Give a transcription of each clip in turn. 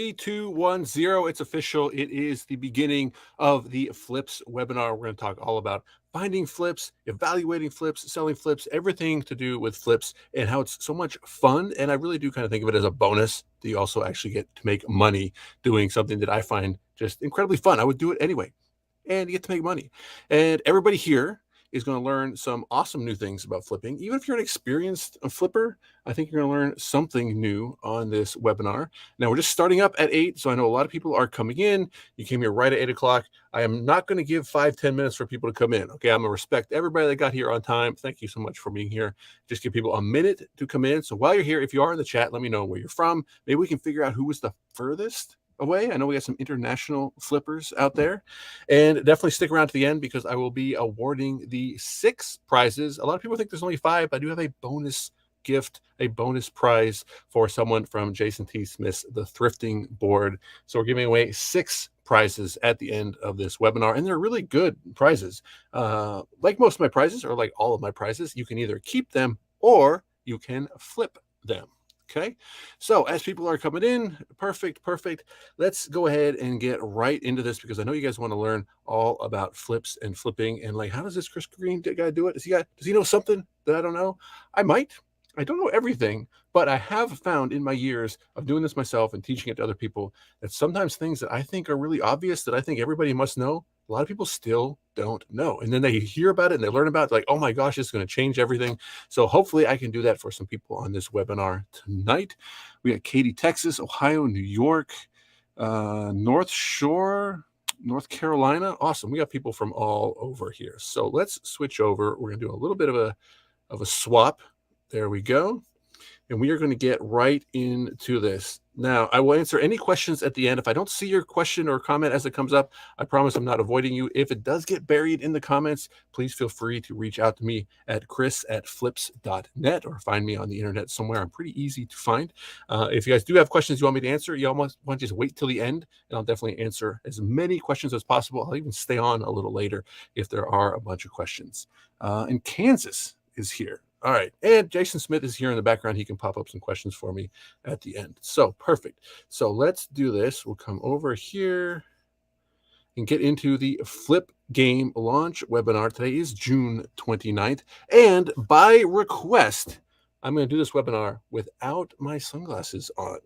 Three, two, one, zero. It's official. It is the beginning of the Flips webinar. We're going to talk all about finding flips, evaluating flips, selling flips, everything to do with flips and how it's so much fun. And I really do kind of think of it as a bonus that you also actually get to make money doing something that I find just incredibly fun. I would do it anyway, and you get to make money. And everybody here is going to learn some awesome new things about flipping. Even if you're an experienced flipper, I think you're going to learn something new on this webinar. Now, we're just starting up at 8, so I know a lot of people are coming in. You came here right at 8 o'clock. I am not going to give 5-10 minutes for people to come in. Okay, I'm going to respect everybody that got here on time. Thank you so much for being here. Just give people a minute to come in. So while you're here, if you are in the chat, let me know where you're from. Maybe we can figure out who was the furthest away. I know we got some international flippers out there, and definitely stick around to the end because I will be awarding the 6 prizes. A lot of people think there's only 5, but I do have a bonus gift, a bonus prize for someone from Jason T. Smith's The Thrifting Board. So we're giving away 6 prizes at the end of this webinar, and they're really good prizes. Like most of my prizes, or like all of my prizes, you can either keep them or you can flip them. Okay, so as people are coming in, perfect. Let's go ahead and get right into this because I know you guys want to learn all about flips and flipping and like, how does this Chris Green guy do it? Does he know something that I don't know? I might. I don't know everything, but I have found in my years of doing this myself and teaching it to other people that sometimes things that I think are really obvious that I think everybody must know, a lot of people still don't know. And then they hear about it and they learn about it, like, oh my gosh, it's going to change everything. So hopefully I can do that for some people on this webinar tonight. We got Katy, Texas, Ohio, New York, North Shore, North Carolina. Awesome. We got people from all over here. So let's switch over. We're going to do a little bit of a swap. There we go. And we are going to get right into this. Now, I will answer any questions at the end. If I don't see your question or comment as it comes up, I promise I'm not avoiding you. If it does get buried in the comments, please feel free to reach out to me at chris@flips.net or find me on the internet somewhere. I'm pretty easy to find. If you guys do have questions you want me to answer, you almost want to just wait till the end, and I'll definitely answer as many questions as possible. I'll even stay on a little later if there are a bunch of questions. And Kansas is here. All right. And Jason Smith is here in the background. He can pop up some questions for me at the end. So perfect. So let's do this. We'll come over here and get into the Flip Game launch webinar. Today is June 29th. And by request, I'm going to do this webinar without my sunglasses on.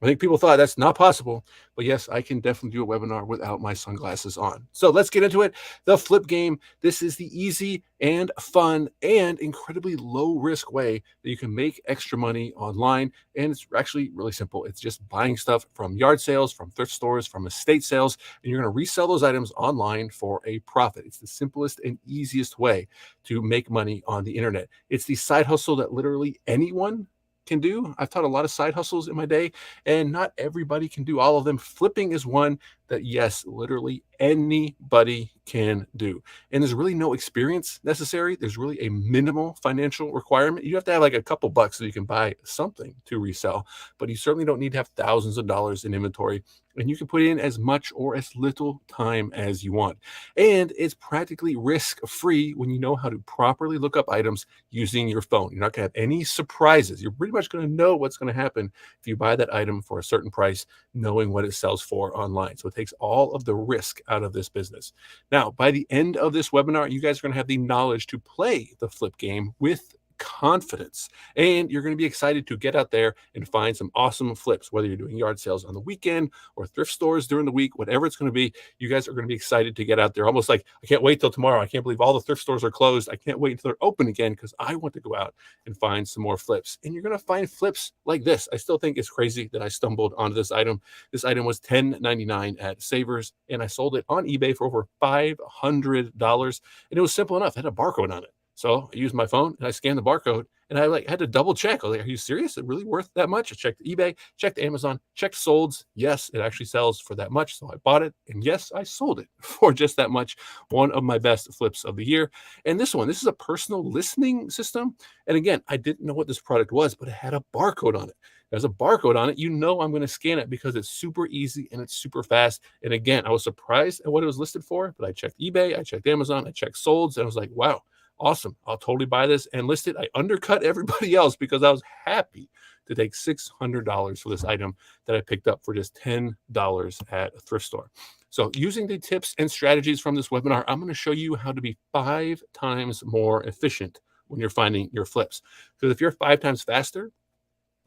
I think people thought that's not possible, but yes, I can definitely do a webinar without my sunglasses on. So let's get into it. The Flip Game. This is the easy and fun and incredibly low risk way that you can make extra money online. And it's actually really simple. It's just buying stuff from yard sales, from thrift stores, from estate sales, and you're going to resell those items online for a profit. It's the simplest and easiest way to make money on the internet. It's the side hustle that literally anyone can do. I've taught a lot of side hustles in my day, and not everybody can do all of them. Flipping is one that, yes, literally anybody can do. And there's really no experience necessary. There's really a minimal financial requirement. You have to have like a couple bucks so you can buy something to resell, but you certainly don't need to have thousands of dollars in inventory. And you can put in as much or as little time as you want. And it's practically risk-free when you know how to properly look up items using your phone. You're not going to have any surprises. You're pretty much going to know what's going to happen if you buy that item for a certain price, knowing what it sells for online. So it takes all of the risk out of this business. Now, by the end of this webinar, you guys are going to have the knowledge to play the Flip Game with confidence, and you're going to be excited to get out there and find some awesome flips, whether you're doing yard sales on the weekend or thrift stores during the week, whatever it's going to be. You guys are going to be excited to get out there, almost like, I can't wait till tomorrow. I can't believe all the thrift stores are closed. I can't wait until they're open again because I want to go out and find some more flips. And you're going to find flips like this. I still think it's crazy that I stumbled onto this item. This item was $10.99 at Savers, and I sold it on eBay for over $500, and it was simple enough. It had a barcode on it. So I used my phone and I scanned the barcode, and I had to double check. I was like, are you serious? Is it really worth that much? I checked eBay, checked Amazon, checked Solds. Yes, it actually sells for that much. So I bought it, and yes, I sold it for just that much. One of my best flips of the year. And this is a personal listening system. And again, I didn't know what this product was, but it had a barcode on it. There's a barcode on it. You know I'm going to scan it because it's super easy and it's super fast. And again, I was surprised at what it was listed for, but I checked eBay, I checked Amazon, I checked Solds, and I was like, wow, Awesome. I'll totally buy this and list it. I undercut everybody else because I was happy to take $600 for this item that I picked up for just $10 at a thrift store. So, using the tips and strategies from this webinar, I'm going to show you how to be 5 times more efficient when you're finding your flips. Because if you're 5 times faster,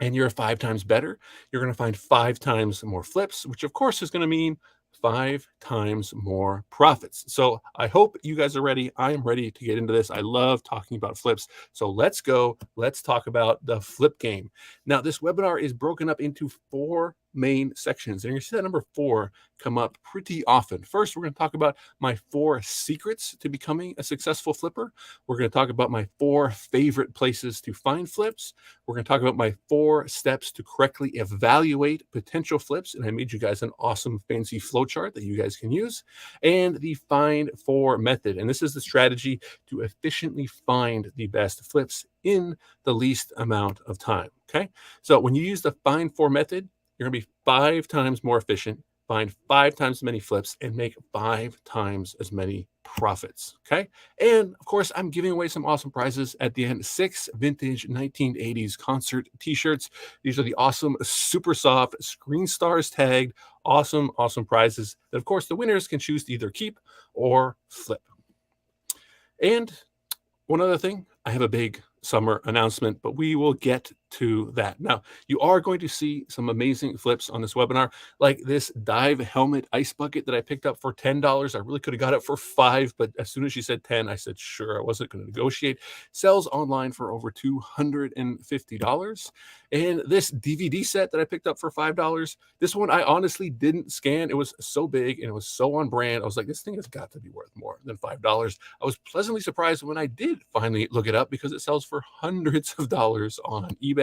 and you're 5 times better, you're going to find 5 times more flips, which of course is going to mean 5 times more profits. So I hope you guys are ready. I am ready to get into this. I love talking about flips. So let's go. Let's talk about the flip game. Now, this webinar is broken up into 4 main sections, and you're going to see that number 4 come up pretty often. First, we're going to talk about my 4 secrets to becoming a successful flipper. We're going to talk about my 4 favorite places to find flips. We're going to talk about my 4 steps to correctly evaluate potential flips. And I made you guys an awesome fancy flow chart that you guys can use. And the find for method. And this is the strategy to efficiently find the best flips in the least amount of time. Okay. So when you use the find for method, you're going to be 5 times more efficient, find 5 times as many flips, and make 5 times as many profits. Okay. And of course, I'm giving away some awesome prizes at the end. 6 vintage 1980s concert t-shirts. These are the awesome, super soft, Screen Stars tagged, awesome prizes that, of course, the winners can choose to either keep or flip. And one other thing, I have a big summer announcement, but we will get to that. Now, you are going to see some amazing flips on this webinar, like this dive helmet ice bucket that I picked up for $10. I really could have got it for $5, but as soon as she said 10, I said, sure, I wasn't going to negotiate. Sells online for over $250. And this DVD set that I picked up for $5, this one I honestly didn't scan. It was so big and it was so on brand. I was like, this thing has got to be worth more than $5. I was pleasantly surprised when I did finally look it up because it sells for hundreds of dollars on eBay.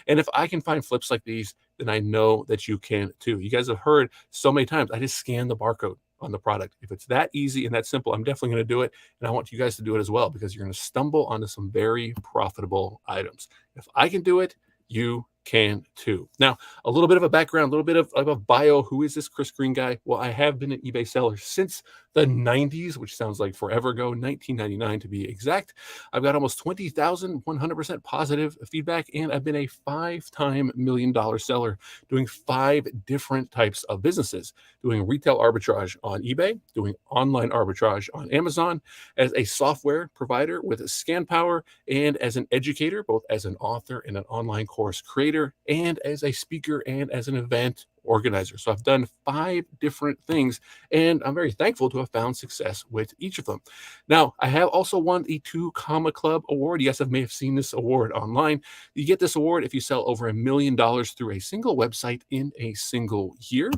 And if I can find flips like these, then I know that you can too. You guys have heard so many times, I just scan the barcode on the product. If it's that easy and that simple, I'm definitely going to do it. And I want you guys to do it as well, because you're going to stumble onto some very profitable items. If I can do it, you can too. Now, a little bit of a background, a little bit of a bio. Who is this Chris Green guy? Well, I have been an eBay seller since the 90s, which sounds like forever ago, 1999 to be exact. I've got almost 20,000, 100% positive feedback, and I've been a 5-time million-dollar seller doing 5 different types of businesses, doing retail arbitrage on eBay, doing online arbitrage on Amazon, as a software provider with ScanPower, and as an educator, both as an author and an online course creator, and as a speaker and as an event organizer. So I've done 5 different things, and I'm very thankful to have found success with each of them. Now, I have also won the 2 Comma Club award. Yes, I may have seen this award online. You get this award if you sell over $1 million through a single website in a single year.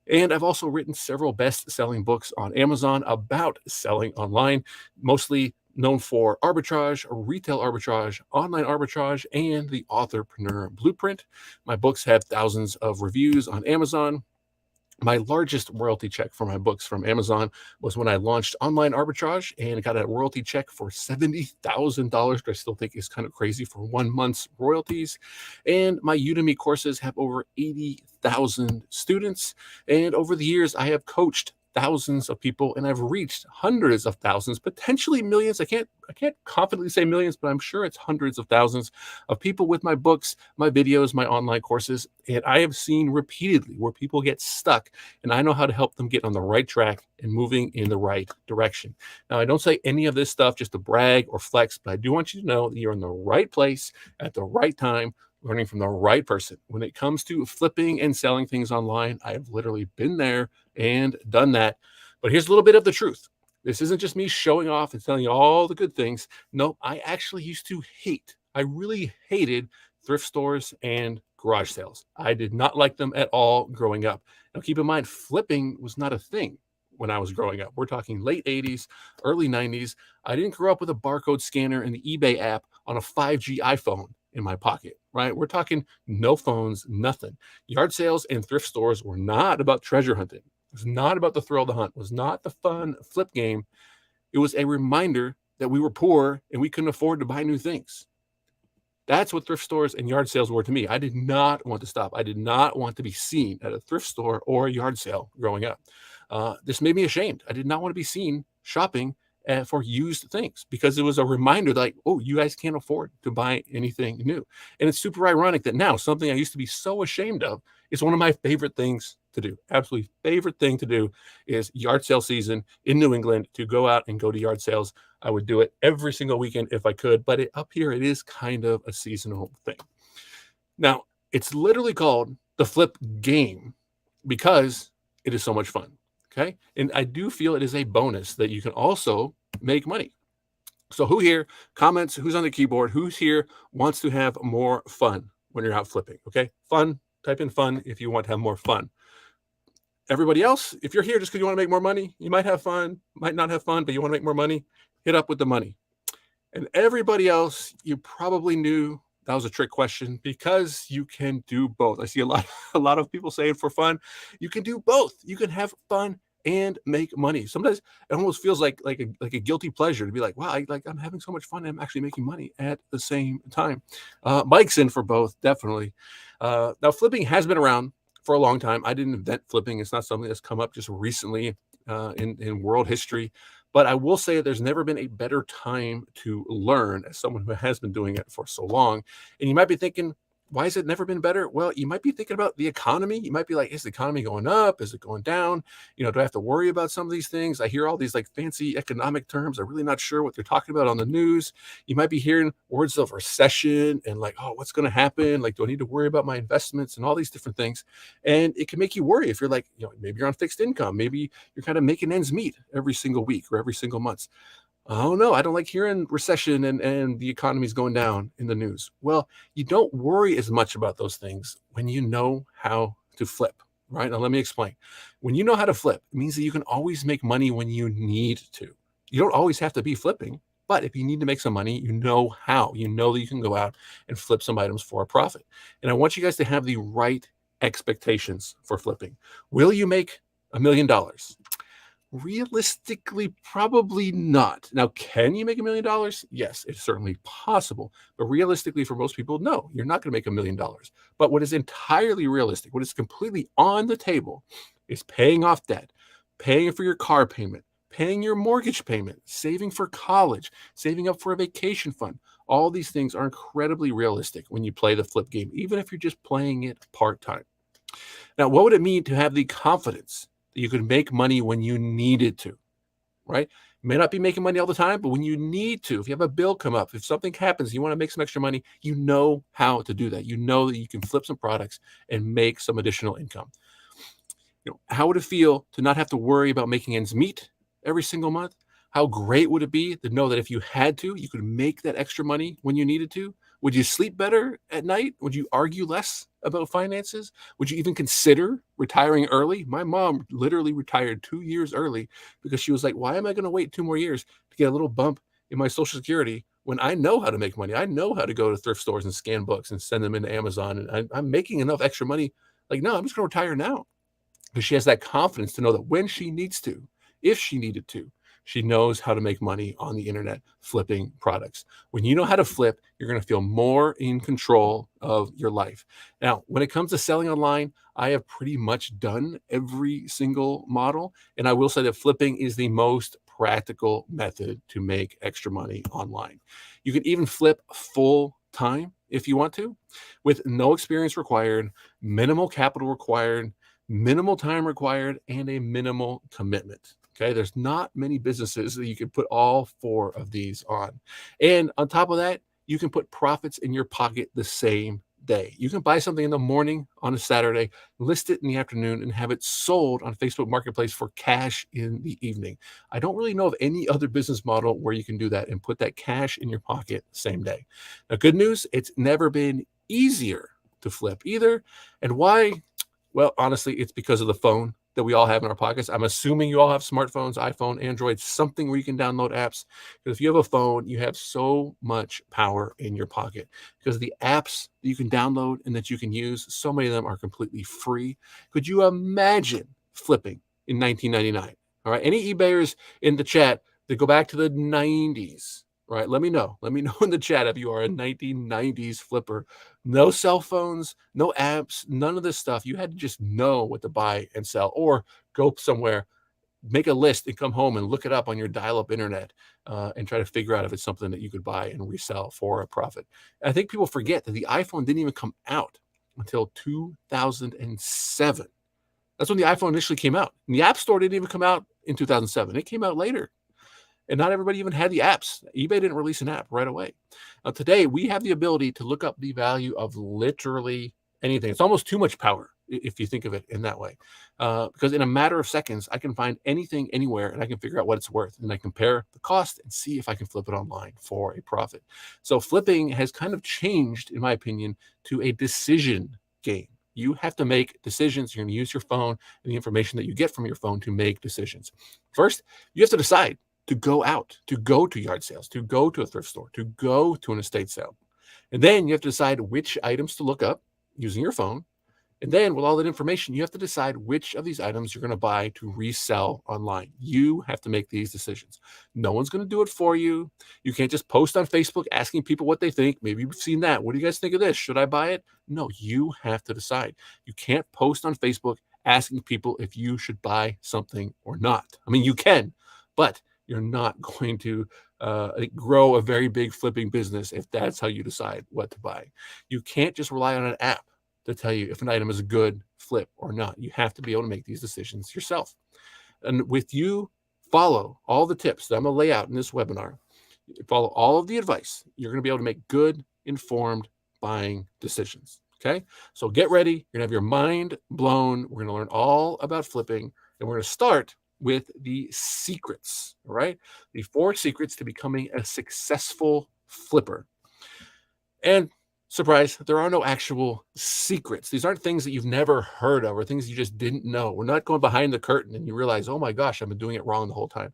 And I've also written several best-selling books on Amazon about selling online, mostly known for arbitrage, retail arbitrage, online arbitrage, and the Authorpreneur Blueprint. My books have thousands of reviews on Amazon. My largest royalty check for my books from Amazon was when I launched online arbitrage and got a royalty check for $70,000, which I still think is kind of crazy for 1 month's royalties. And my Udemy courses have over 80,000 students. And over the years, I have coached thousands of people, and I've reached hundreds of thousands, potentially millions. I can't confidently say millions, but I'm sure it's hundreds of thousands of people with my books, my videos, my online courses. And I have seen repeatedly where people get stuck, and I know how to help them get on the right track and moving in the right direction. Now, I don't say any of this stuff just to brag or flex, but I do want you to know that you're in the right place at the right time, learning from the right person. When it comes to flipping and selling things online, I have literally been there and done that. But here's a little bit of the truth. This isn't just me showing off and telling you all the good things. No, I actually used to I really hated thrift stores and garage sales. I did not like them at all growing up. Now, keep in mind, flipping was not a thing when I was growing up. We're talking late 80s, early 90s. I didn't grow up with a barcode scanner and the eBay app on a 5G iPhone in my pocket, right? We're talking no phones, nothing. Yard sales and thrift stores were not about treasure hunting. It was not about the thrill of the hunt. It was not the fun flip game. It was a reminder that we were poor and we couldn't afford to buy new things. That's what thrift stores and yard sales were to me. I did not want to stop. I did not want to be seen at a thrift store or a yard sale growing up. This made me ashamed. I did not want to be seen shopping for used things because it was a reminder that, like, oh, you guys can't afford to buy anything new. And it's super ironic that now something I used to be so ashamed of is one of my favorite things to do. Absolutely favorite thing to do is yard sale season in New England, to go out and go to yard sales. I would do it every single weekend if I could, but up here it is kind of a seasonal thing. Now, it's literally called the flip game because it is so much fun. Okay. And I do feel it is a bonus that you can also make money. So, who here comments? Who's on the keyboard? Who's here wants to have more fun when you're out flipping? Okay. Fun. Type in fun if you want to have more fun. Everybody else, if you're here just because you want to make more money, you might have fun, might not have fun, but you want to make more money, hit up with the money. And everybody else, you probably knew that was a trick question because you can do both. I see a lot of people saying for fun, you can do both. You can have fun and make money. Sometimes it almost feels like a guilty pleasure to be like, wow, I'm having so much fun. I'm actually making money at the same time. Mike's in for both, definitely. Now, flipping has been around for a long time. I didn't invent flipping. It's not something that's come up just recently in world history. But I will say there's never been a better time to learn as someone who has been doing it for so long. And you might be thinking, why has it never been better? Well, you might be thinking about the economy. You might be like, is the economy going up? Is it going down? Do I have to worry about some of these things? I hear all these like fancy economic terms. I'm really not sure what they're talking about on the news. You might be hearing words of recession and like, oh, what's going to happen? Like, do I need to worry about my investments and all these different things? And it can make you worry if you're like, maybe you're on fixed income. Maybe you're kind of making ends meet every single week or every single month. Oh no, I don't like hearing recession and the economy's going down in the news. Well, you don't worry as much about those things when you know how to flip, right? Now, let me explain. When you know how to flip, it means that you can always make money when you need to. You don't always have to be flipping, but if you need to make some money, you know how. You know that you can go out and flip some items for a profit. And I want you guys to have the right expectations for flipping. Will you make $1 million? Realistically, probably not. Now, can you make $1 million? Yes, it's certainly possible. But realistically, for most people, no, you're not going to make $1 million. But what is entirely realistic, what is completely on the table, is paying off debt, paying for your car payment, paying your mortgage payment, saving for college, saving up for a vacation fund. All these things are incredibly realistic when you play the flip game, even if you're just playing it part time. Now, what would it mean to have the confidence that you could make money when you needed to, right? You may not be making money all the time, but when you need to, if you have a bill come up, if something happens, you want to make some extra money, you know how to do that. You know that you can flip some products and make some additional income. How would it feel to not have to worry about making ends meet every single month? How great would it be to know that if you had to, you could make that extra money when you needed to? Would you sleep better at night? Would you argue less about finances? Would you even consider retiring early? My mom literally retired 2 years early because she was like, why am I going to wait 2 more years to get a little bump in my Social Security when I know how to make money? I know how to go to thrift stores and scan books and send them into Amazon. And I'm making enough extra money. Like, no, I'm just going to retire now, because she has that confidence to know that when she needs to, if she needed to, she knows how to make money on the internet flipping products. When you know how to flip, you're going to feel more in control of your life. Now, when it comes to selling online, I have pretty much done every single model. And I will say that flipping is the most practical method to make extra money online. You can even flip full time if you want to, with no experience required, minimal capital required, minimal time required, and a minimal commitment. Okay, there's not many businesses that you can put all four of these on. And on top of that, you can put profits in your pocket the same day. You can buy something in the morning on a Saturday, list it in the afternoon, and have it sold on Facebook Marketplace for cash in the evening. I don't really know of any other business model where you can do that and put that cash in your pocket the same day. Now, good news, it's never been easier to flip either. And why? Well, honestly, it's because of the phone that we all have in our pockets. I'm assuming you all have smartphones, iPhone, Android, something where you can download apps. Because if you have a phone, you have so much power in your pocket. Because the apps that you can download and that you can use, so many of them are completely free. Could you imagine flipping in 1999? All right, any eBayers in the chat that go back to the 90s? Right, let me know. Let me know in the chat if you are a 1990s flipper. No cell phones, no apps, none of this stuff. You had to just know what to buy and sell, or go somewhere make a list and come home and look it up on your dial-up internet and try to figure out if it's something that you could buy and resell for a profit. I think people forget that the iPhone didn't even come out until 2007. That's when the iPhone initially came out. And the App Store didn't even come out in 2007. It came out later. And not everybody even had the apps. eBay didn't release an app right away. Now, today, we have the ability to look up the value of literally anything. It's almost too much power if you think of it in that way. Because in a matter of seconds, I can find anything anywhere and I can figure out what it's worth. And I compare the cost and see if I can flip it online for a profit. So flipping has kind of changed, in my opinion, to a decision game. You have to make decisions. You're going to use your phone and the information that you get from your phone to make decisions. First, you have to decide to go out, to go to yard sales, to go to a thrift store, to go to an estate sale. And then you have to decide which items to look up using your phone. And then with all that information, you have to decide which of these items you're going to buy to resell online. You have to make these decisions. No one's going to do it for you. You can't just post on Facebook asking people what they think. Maybe you've seen that. What do you guys think of this? Should I buy it? No, you have to decide. You can't post on Facebook asking people if you should buy something or not. I mean, you can, but you're not going to grow a very big flipping business if that's how you decide what to buy. You can't just rely on an app to tell you if an item is a good flip or not. You have to be able to make these decisions yourself. And with you follow all the tips that I'm going to lay out in this webinar, follow all of the advice, you're going to be able to make good, informed buying decisions. Okay? So get ready. You're going to have your mind blown. We're going to learn all about flipping, and we're going to start with the secrets, all right? The 4 secrets to becoming a successful flipper. And surprise, there are no actual secrets. These aren't things that you've never heard of or things you just didn't know. We're not going behind the curtain and you realize, oh my gosh, I've been doing it wrong the whole time.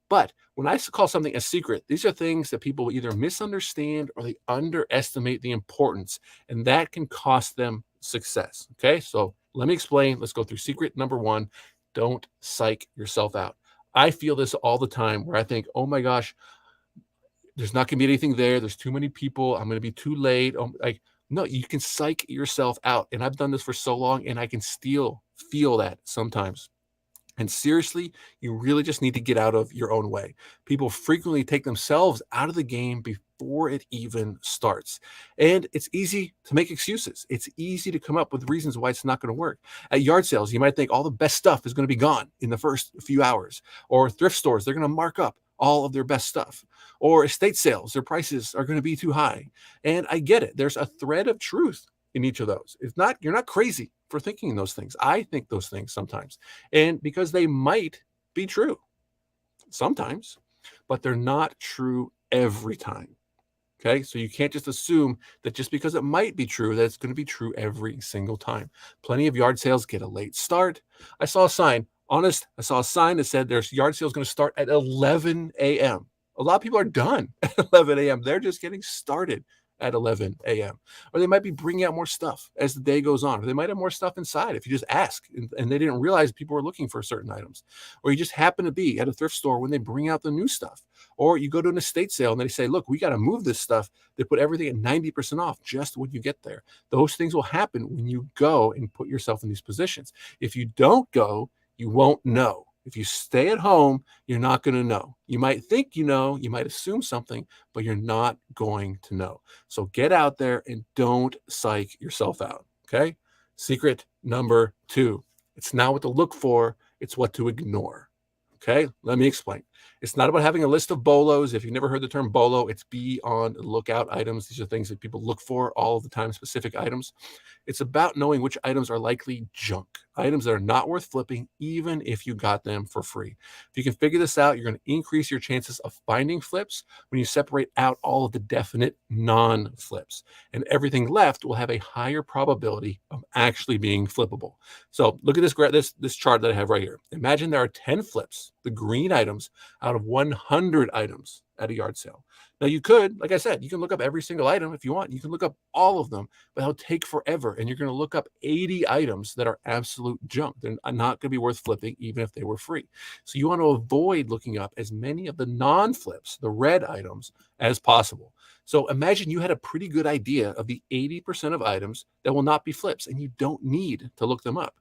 But when I call something a secret, these are things that people either misunderstand or they underestimate the importance, and that can cost them success. Okay, so let me explain. Let's go through secret number 1. Don't psych yourself out. I feel this all the time where I think, oh my gosh, there's not going to be anything there. There's too many people. I'm going to be too late. No, you can psych yourself out. And I've done this for so long and I can still feel that sometimes. And seriously, you really just need to get out of your own way. People frequently take themselves out of the game before it even starts. And it's easy to make excuses. It's easy to come up with reasons why it's not going to work. At yard sales, you might think all the best stuff is going to be gone in the first few hours. Or thrift stores, they're going to mark up all of their best stuff. Or estate sales, their prices are going to be too high. And I get it. There's a thread of truth in each of those. You're not crazy for thinking those things. I think those things sometimes. And because they might be true sometimes, but they're not true every time. Okay, so you can't just assume that just because it might be true, that it's going to be true every single time. Plenty of yard sales get a late start. I saw a sign that said there's yard sales going to start at 11 a.m. A lot of people are done at 11 a.m. They're just getting started at 11 a.m. Or they might be bringing out more stuff as the day goes on. Or they might have more stuff inside if you just ask and they didn't realize people were looking for certain items. Or you just happen to be at a thrift store when they bring out the new stuff. Or you go to an estate sale and they say, look, we got to move this stuff. They put everything at 90% off just when you get there. Those things will happen when you go and put yourself in these positions. If you don't go, you won't know. If you stay at home, you're not going to know. You might think you know, you might assume something, but you're not going to know. So get out there and don't psych yourself out, okay? Secret number 2. It's not what to look for, it's what to ignore, okay? Let me explain. It's not about having a list of BOLOs. If you've never heard the term BOLO, it's be on the lookout items. These are things that people look for all of the time, specific items. It's about knowing which items are likely junk, items that are not worth flipping, even if you got them for free. If you can figure this out, you're going to increase your chances of finding flips when you separate out all of the definite non-flips. And everything left will have a higher probability of actually being flippable. So look at this chart that I have right here. Imagine there are 10 flips, the green items, out of 100 items at a yard sale. Now you could, like I said, you can look up every single item if you want. You can look up all of them, but it'll take forever. And you're going to look up 80 items that are absolute junk. They're not going to be worth flipping, even if they were free. So you want to avoid looking up as many of the non-flips, the red items, as possible. So imagine you had a pretty good idea of the 80% of items that will not be flips, and you don't need to look them up.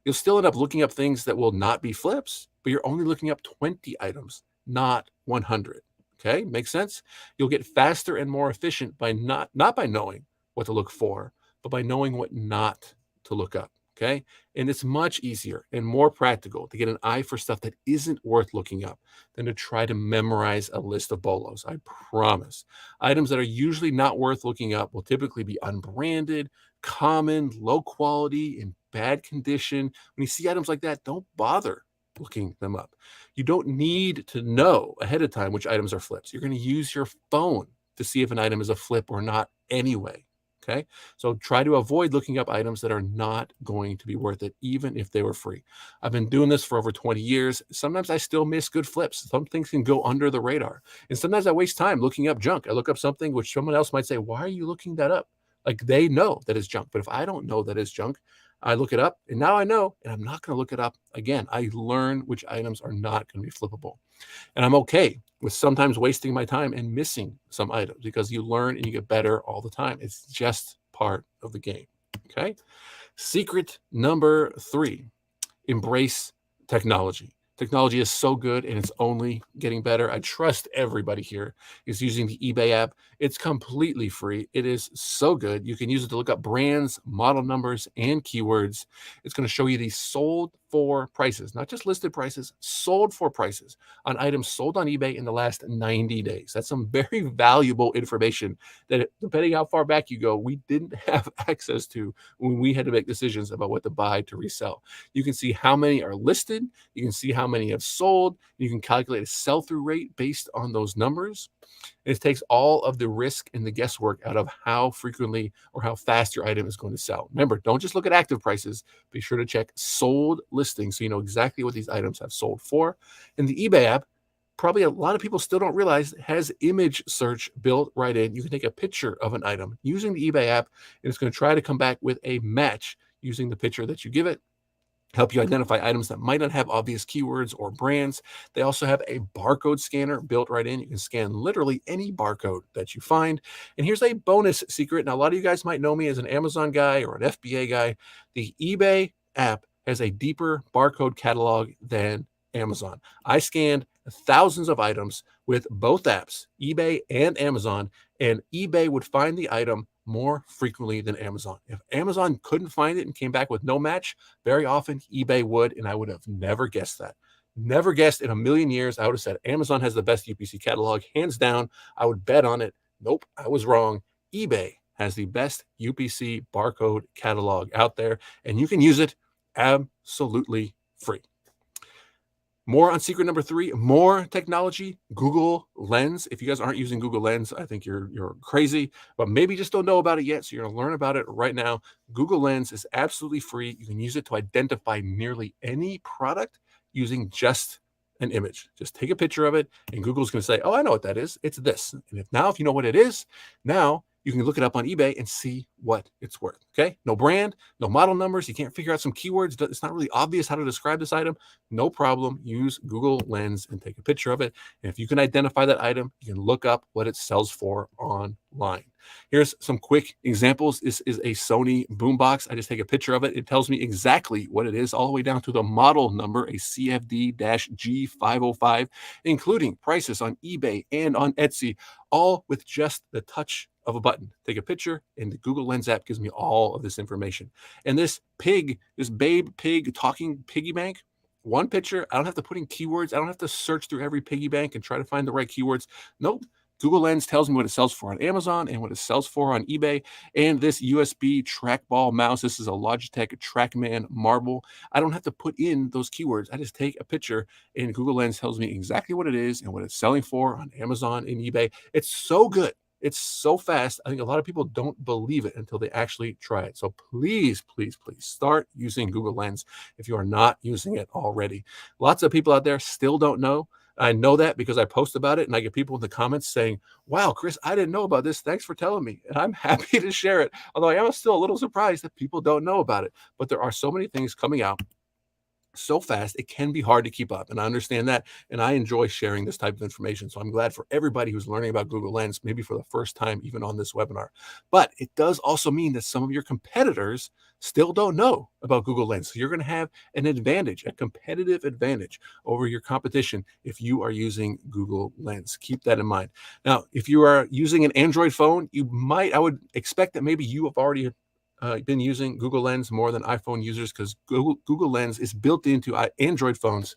You'll still end up looking up things that will not be flips, but you're only looking up 20 items, not 100. Okay, makes sense? You'll get faster and more efficient by not by knowing what to look for, but by knowing what not to look up. Okay, and it's much easier and more practical to get an eye for stuff that isn't worth looking up than to try to memorize a list of bolos. I promise. Items that are usually not worth looking up will typically be unbranded, common, low quality, in bad condition. When you see items like that, don't bother looking them up. You don't need to know ahead of time which items are flips. You're going to use your phone to see if an item is a flip or not anyway. Okay. So try to avoid looking up items that are not going to be worth it, even if they were free. I've been doing this for over 20 years. Sometimes I still miss good flips. Some things can go under the radar. And sometimes I waste time looking up junk. I look up something which someone else might say, why are you looking that up? Like they know that is junk. But if I don't know that is junk, I look it up and now I know, and I'm not going to look it up again. I learn which items are not going to be flippable. And I'm okay with sometimes wasting my time and missing some items because you learn and you get better all the time. It's just part of the game. Okay. Secret number 3, embrace technology. Technology is so good and it's only getting better. I trust everybody here is using the eBay app. It's completely free. It is so good. You can use it to look up brands, model numbers, and keywords. It's going to show you the sold for prices, not just listed prices, sold for prices on items sold on eBay in the last 90 days. That's some very valuable information that, depending how far back you go, we didn't have access to when we had to make decisions about what to buy to resell. You can see how many are listed. You can see how many have sold. You can calculate a sell-through rate based on those numbers. It takes all of the risk and the guesswork out of how frequently or how fast your item is going to sell. Remember, don't just look at active prices. Be sure to check sold listings so you know exactly what these items have sold for. And the eBay app, probably a lot of people still don't realize, has image search built right in. You can take a picture of an item using the eBay app, and it's going to try to come back with a match using the picture that you give it. Help you identify items that might not have obvious keywords or brands. They also have a barcode scanner built right in. You can scan literally any barcode that you find. And here's a bonus secret. Now, a lot of you guys might know me as an Amazon guy or an FBA guy. The eBay app has a deeper barcode catalog than Amazon. I scanned thousands of items with both apps, eBay and Amazon, and eBay would find the item more frequently than Amazon. If Amazon couldn't find it and came back with no match, very often eBay would, and I would have never guessed that. Never guessed in a million years. I would have said Amazon has the best UPC catalog, hands down. I would bet on it. Nope, I was wrong. eBay has the best UPC barcode catalog out there, and you can use it absolutely free. More on secret number 3, more technology, Google Lens. If you guys aren't using Google Lens, I think you're crazy, but maybe just don't know about it yet. So you're going to learn about it right now. Google Lens is absolutely free. You can use it to identify nearly any product using just an image. Just take a picture of it, and Google's going to say, oh, I know what that is. It's this. And if you know what it is, now you can look it up on eBay and see what it's worth. Okay. No brand, no model numbers. You can't figure out some keywords. It's not really obvious how to describe this item. No problem. Use Google Lens and take a picture of it. And if you can identify that item, you can look up what it sells for online. Here's some quick examples. This is a Sony boombox. I just take a picture of it. It tells me exactly what it is, all the way down to the model number, a CFD-G505, including prices on eBay and on Etsy, all with just the touch of a button. Take a picture, and the Google Lens app gives me all of this information. And this Babe Pig talking piggy bank, one picture. I don't have to put in keywords. I don't have to search through every piggy bank and try to find the right keywords. Nope. Google Lens tells me what it sells for on Amazon and what it sells for on eBay. And this USB trackball mouse, this is a Logitech Trackman Marble. I don't have to put in those keywords. I just take a picture, and Google Lens tells me exactly what it is and what it's selling for on Amazon and eBay. It's so good. It's so fast. I think a lot of people don't believe it until they actually try it. So please, please, please start using Google Lens if you are not using it already. Lots of people out there still don't know. I know that because I post about it and I get people in the comments saying, wow, Chris, I didn't know about this. Thanks for telling me. And I'm happy to share it. Although I am still a little surprised that people don't know about it. But there are so many things coming out so fast, it can be hard to keep up. And I understand that. And I enjoy sharing this type of information. So I'm glad for everybody who's learning about Google Lens, maybe for the first time, even on this webinar. But it does also mean that some of your competitors still don't know about Google Lens. So you're going to have an advantage, a competitive advantage over your competition if you are using Google Lens. Keep that in mind. Now, if you are using an Android phone, I would expect that maybe you have already been using Google Lens more than iPhone users, because Google Lens is built into Android phones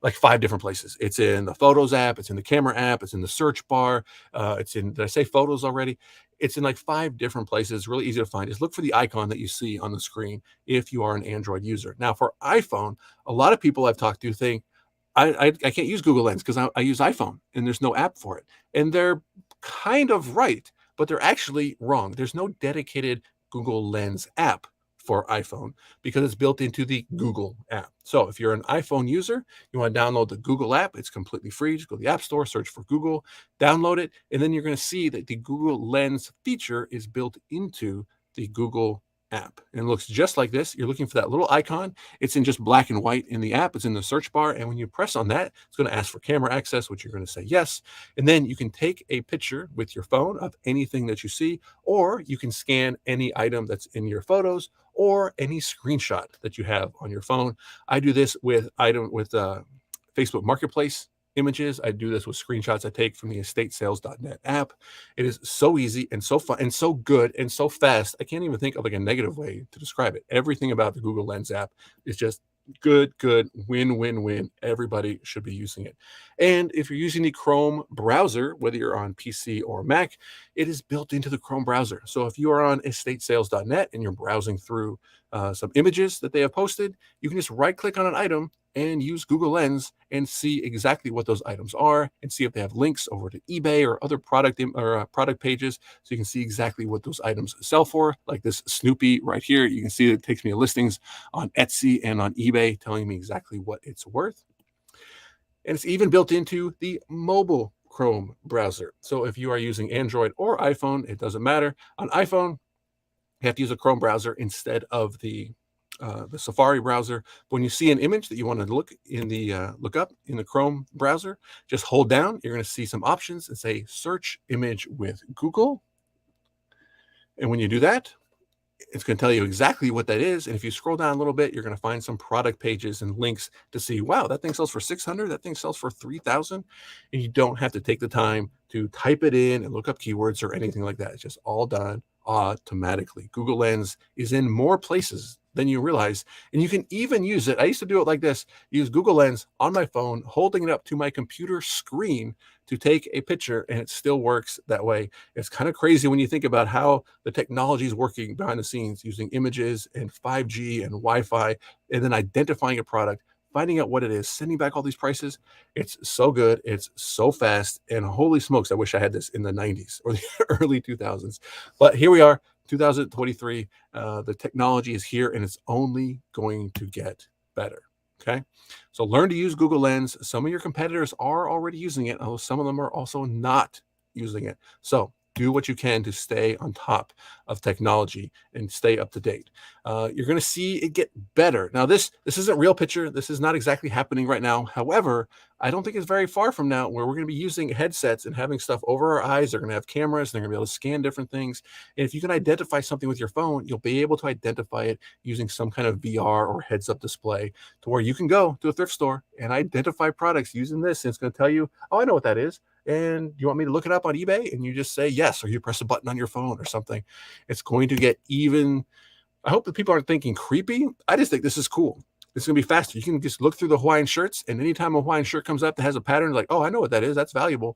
like 5 different places. It's in the Photos app, it's in the Camera app, it's in the search bar, it's in, did I say Photos already? It's in like 5 different places, really easy to find. Just look for the icon that you see on the screen if you are an Android user. Now, for iPhone, a lot of people I've talked to think, I can't use Google Lens because I use iPhone and there's no app for it. And they're kind of right, but they're actually wrong. There's no dedicated Google Lens app for iPhone because it's built into the Google app. So if you're an iPhone user, you want to download the Google app. It's completely free. Just go to the App Store, search for Google, download it, and then you're going to see that the Google Lens feature is built into the Google app. And it looks just like this. You're looking for that little icon. It's in just black and white in the app. It's in the search bar. And when you press on that, it's going to ask for camera access, which you're going to say yes. And then you can take a picture with your phone of anything that you see, or you can scan any item that's in your photos or any screenshot that you have on your phone. I do this with Facebook Marketplace images. I do this with screenshots I take from the estatesales.net app. It is so easy and so fun and so good and so fast. I can't even think of like a negative way to describe it. Everything about the Google Lens app is just good, win, win, win. Everybody should be using it. And if you're using the Chrome browser, whether you're on PC or Mac, it is built into the Chrome browser. So if you are on estatesales.net and you're browsing through some images that they have posted, you can just right click on an item and use Google Lens and see exactly what those items are and see if they have links over to eBay or other product pages, so you can see exactly what those items sell for. Like this Snoopy right here, you can see that it takes me to listings on Etsy and on eBay telling me exactly what it's worth. And it's even built into the mobile Chrome browser. So if you are using Android or iPhone, it doesn't matter. On iPhone, you have to use a Chrome browser instead of the Safari browser. But when you see an image that you want to look up in the Chrome browser, just hold down. You're going to see some options and say search image with Google. And when you do that, it's going to tell you exactly what that is. And if you scroll down a little bit, you're going to find some product pages and links to see, wow, that thing sells for 600, that thing sells for 3,000. And you don't have to take the time to type it in and look up keywords or anything like that. It's just all done automatically. Google Lens is in more places than you realize. And you can even use it. I used to do it like this, use Google Lens on my phone, holding it up to my computer screen to take a picture, and it still works that way. It's kind of crazy when you think about how the technology is working behind the scenes, using images and 5G and Wi-Fi, and then identifying a product, finding out what it is, sending back all these prices. It's so good. It's so fast. And holy smokes, I wish I had this in the 90s or the early 2000s. But here we are, 2023. The technology is here, and it's only going to get better. Okay. So learn to use Google Lens. Some of your competitors are already using it, although some of them are also not using it. So do what you can to stay on top of technology and stay up to date. You're going to see it get better. Now, this isn't real picture. This is not exactly happening right now. However, I don't think it's very far from now where we're going to be using headsets and having stuff over our eyes. They're going to have cameras. They're going to be able to scan different things. And if you can identify something with your phone, you'll be able to identify it using some kind of VR or heads-up display, to where you can go to a thrift store and identify products using this. And it's going to tell you, oh, I know what that is. And you want me to look it up on eBay? And you just say yes, or you press a button on your phone or something. It's going to get even. I hope that people aren't thinking creepy. I just think this is cool. It's going to be faster. You can just look through the Hawaiian shirts, and anytime a Hawaiian shirt comes up that has a pattern, like, oh, I know what that is. That's valuable.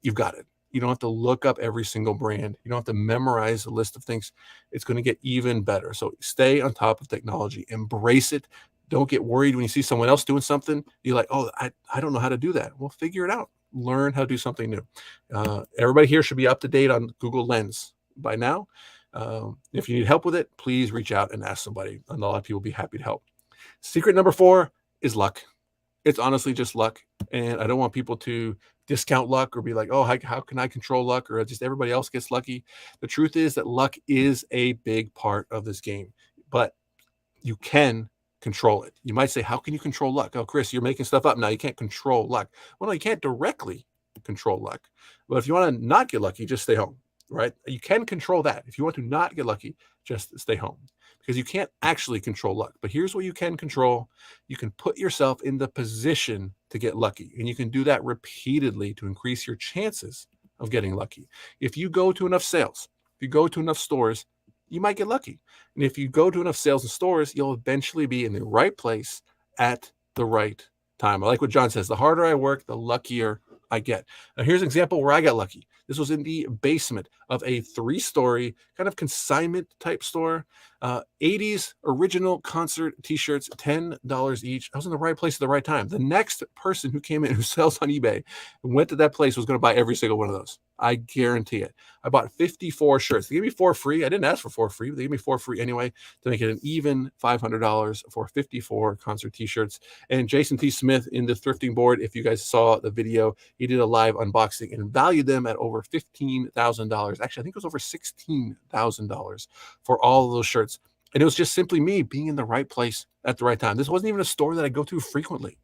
You've got it. You don't have to look up every single brand. You don't have to memorize a list of things. It's going to get even better. So stay on top of technology. Embrace it. Don't get worried when you see someone else doing something. You're like, oh, I don't know how to do that. Well, figure it out. Learn how to do something new. Everybody here should be up to date on Google Lens by now. If you need help with it, please reach out and ask somebody. And a lot of people will be happy to help. Secret number 4 is luck. It's honestly just luck. And I don't want people to discount luck or be like, oh, how can I control luck? Or just everybody else gets lucky. The truth is that luck is a big part of this game. But you can control it. You might say, how can you control luck? Oh, Chris, you're making stuff up now. You can't control luck. Well, no, you can't directly control luck. But if you want to not get lucky, just stay home, right? You can control that. If you want to not get lucky, just stay home because you can't actually control luck. But here's what you can control. You can put yourself in the position to get lucky. And you can do that repeatedly to increase your chances of getting lucky. If you go to enough sales, if you go to enough stores, you might get lucky. And if you go to enough sales and stores, you'll eventually be in the right place at the right time. I like what John says. The harder I work, the luckier I get. Now, here's an example where I got lucky. This was in the basement of a 3-story kind of consignment type store. 80s original concert t-shirts, $10 each. I was in the right place at the right time. The next person who came in who sells on eBay and went to that place was going to buy every single one of those. I guarantee it. I bought 54 shirts. They gave me 4 free. I didn't ask for 4 free, but they gave me 4 free anyway to make it an even $500 for 54 concert t-shirts. And Jason T. Smith in the thrifting board, if you guys saw the video, he did a live unboxing and valued them at over $15,000. Actually, I think it was over $16,000 for all of those shirts. And it was just simply me being in the right place at the right time. This wasn't even a store that I go to frequently.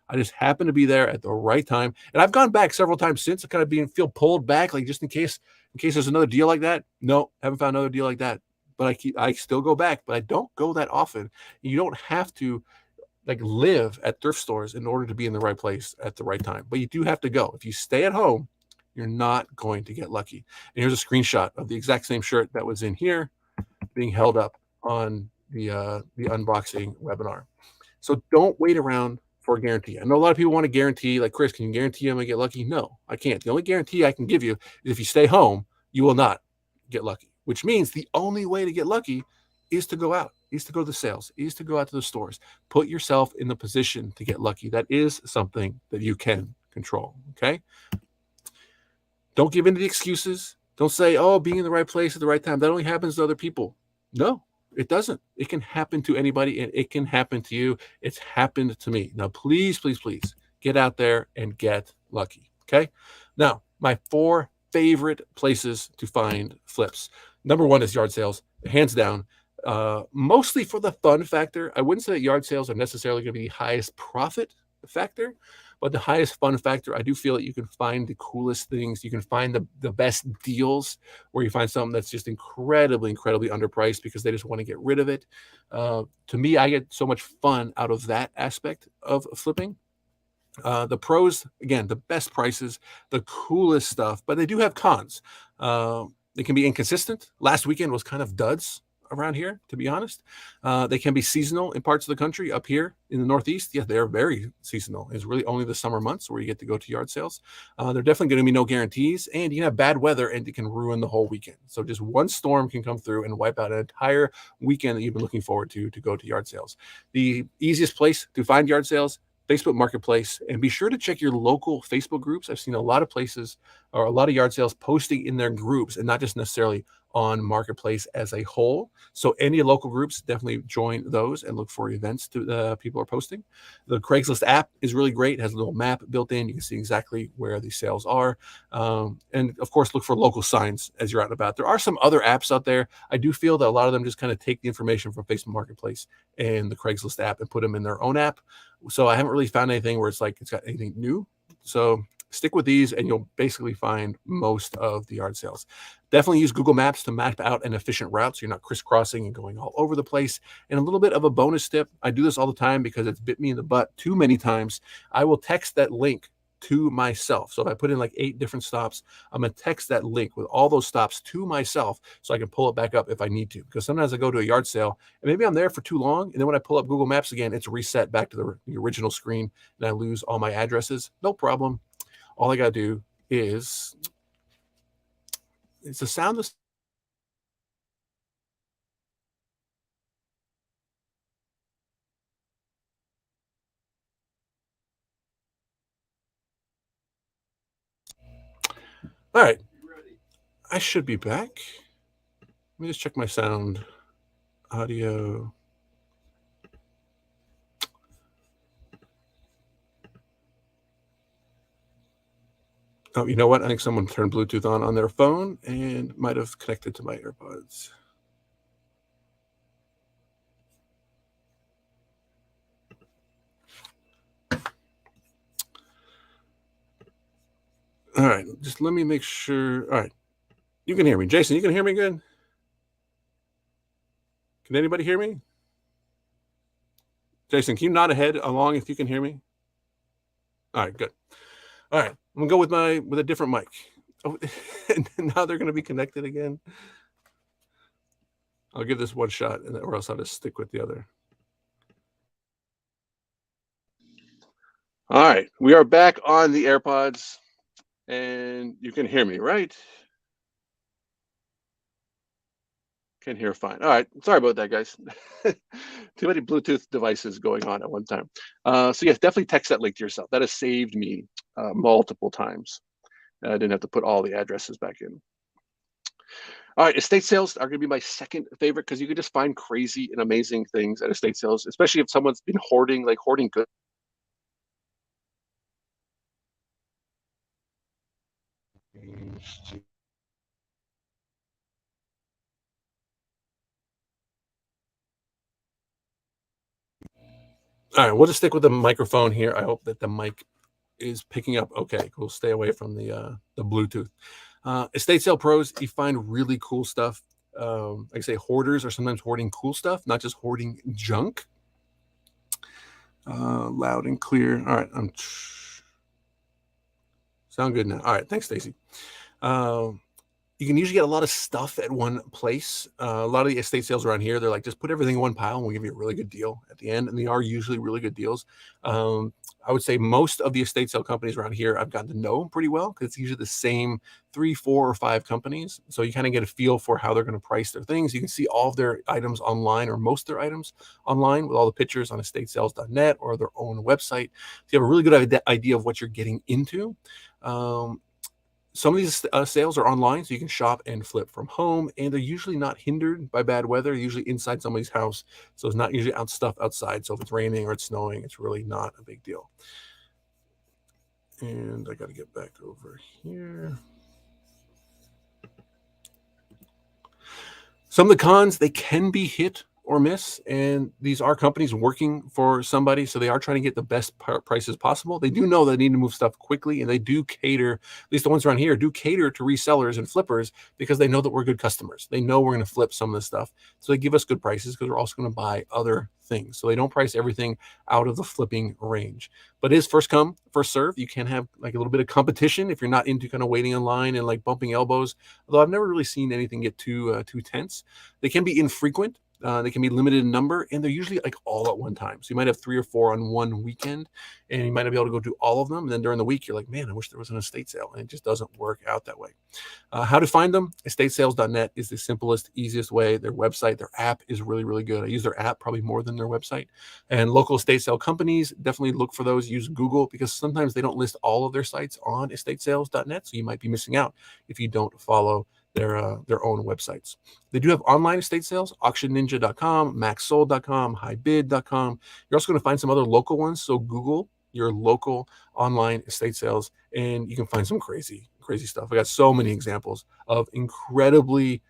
I just happened to be there at the right time. And I've gone back several times since to kind of feel pulled back, like just in case there's another deal like that. No, haven't found another deal like that. But I still go back, but I don't go that often. You don't have to like live at thrift stores in order to be in the right place at the right time. But you do have to go. If you stay at home, you're not going to get lucky. And here's a screenshot of the exact same shirt that was in here being held up on the unboxing webinar. So don't wait around for a guarantee. I know a lot of people want to guarantee, like, Chris, can you guarantee I'm going to get lucky? No, I can't. The only guarantee I can give you is if you stay home, you will not get lucky, which means the only way to get lucky is to go out, is to go to the sales, is to go out to the stores. Put yourself in the position to get lucky. That is something that you can control, okay? Don't give in to the excuses. Don't say, oh, being in the right place at the right time, that only happens to other people. No, it doesn't. It can happen to anybody, and it can happen to you. It's happened to me. Now, please, please, please get out there and get lucky, okay? Now, my 4 favorite places to find flips. Number 1 is yard sales, hands down. Mostly for the fun factor. I wouldn't say that yard sales are necessarily going to be the highest profit factor, but the highest fun factor. I do feel that you can find the coolest things. You can find the best deals where you find something that's just incredibly, incredibly underpriced because they just want to get rid of it. To me, I get so much fun out of that aspect of flipping. The pros, again, the best prices, the coolest stuff, but they do have cons. They can be inconsistent. Last weekend was kind of duds around here, to be honest. They can be seasonal in parts of the country. Up here in the Northeast, yeah, they're very seasonal. It's really only the summer months where you get to go to yard sales. They're definitely going to be no guarantees, and you can have bad weather and it can ruin the whole weekend. So just one storm can come through and wipe out an entire weekend that you've been looking forward to go to yard sales. The easiest place to find yard sales, Facebook Marketplace, and be sure to check your local Facebook groups. I've seen a lot of places or a lot of yard sales posting in their groups and not just necessarily on Marketplace as a whole. So any local groups, definitely join those and look for events to people are posting. The Craigslist app is really great. It has a little map built in. You can see exactly where the sales are. And of course, look for local signs as you're out and about. There are some other apps out there. I do feel that a lot of them just kind of take the information from Facebook Marketplace and the Craigslist app and put them in their own app. So I haven't really found anything where it's like it's got anything new. So stick with these and you'll basically find most of the yard sales. Definitely use Google Maps to map out an efficient route so you're not crisscrossing and going all over the place. And a little bit of a bonus tip, I do this all the time because it's bit me in the butt too many times. I will text that link to myself. So if I put in like 8 different stops, I'm going to text that link with all those stops to myself so I can pull it back up if I need to. Because sometimes I go to a yard sale and maybe I'm there for too long. And then when I pull up Google Maps again, it's reset back to the original screen and I lose all my addresses. No problem. All I got to do is, it's the sound of all right. I should be back. Let me just check my sound, audio. Oh, you know what? I think someone turned Bluetooth on their phone and might have connected to my AirPods. All right, just let me make sure. All right, you can hear me. Jason, you can hear me good? Can anybody hear me? Jason, can you nod ahead along if you can hear me? All right, good. All right, I'm gonna go with a different mic. Oh, and now they're gonna be connected again. I'll give this one shot, or else I'll just stick with the other. All right, we are back on the AirPods, and you can hear me, right? Can hear fine. All right, sorry about that, guys. Too many Bluetooth devices going on at one time. So yes, definitely text that link to yourself. That has saved me multiple times. I didn't have to put all the addresses back in. All right, estate sales are going to be my second favorite because you can just find crazy and amazing things at estate sales, especially if someone's been hoarding, like hoarding goods. All right, we'll just stick with the microphone here. I hope that the mic is picking up. Okay, cool. Stay away from the Bluetooth. Estate sale pros, you find really cool stuff. Like I say, hoarders are sometimes hoarding cool stuff, not just hoarding junk. Loud and clear. All right, sound good now. All right, thanks, Stacy. You can usually get a lot of stuff at one place. A lot of the estate sales around here, they're like, just put everything in one pile and we'll give you a really good deal at the end. And they are usually really good deals. I would say most of the estate sale companies around here, I've gotten to know pretty well because it's usually the same 3, 4, or 5 companies. So you kind of get a feel for how they're going to price their things. You can see all of their items online, or most of their items online, with all the pictures on estatesales.net or their own website. So you have a really good idea of what you're getting into. Some of these sales are online, so you can shop and flip from home, and they're usually not hindered by bad weather. They're usually inside somebody's house, so it's not usually stuff outside. So if it's raining or it's snowing, it's really not a big deal. And I got to get back over here. Some of the cons, they can be hit or miss, and these are companies working for somebody, so they are trying to get the best prices possible. They do know they need to move stuff quickly, and they do cater, at least the ones around here do cater to resellers and flippers because they know that we're good customers. They know we're going to flip some of this stuff, so they give us good prices because we're also going to buy other things. So they don't price everything out of the flipping range, but it is first come, first serve. You can have like a little bit of competition if you're not into kind of waiting in line and like bumping elbows, although I've never really seen anything get too tense. They can be infrequent. They can be limited in number, and they're usually like all at one time. So you might have 3 or 4 on one weekend, and you might not be able to go do all of them. And then during the week, you're like, man, I wish there was an estate sale. And it just doesn't work out that way. How to find them? Estatesales.net is the simplest, easiest way. Their website, their app is really, really good. I use their app probably more than their website. And local estate sale companies, definitely look for those. Use Google because sometimes they don't list all of their sites on estatesales.net. So you might be missing out if you don't follow their own websites. They do have online estate sales, auctionninja.com, maxsold.com, highbid.com. You're also going to find some other local ones. So Google your local online estate sales, and you can find some crazy stuff. I got so many examples of incredibly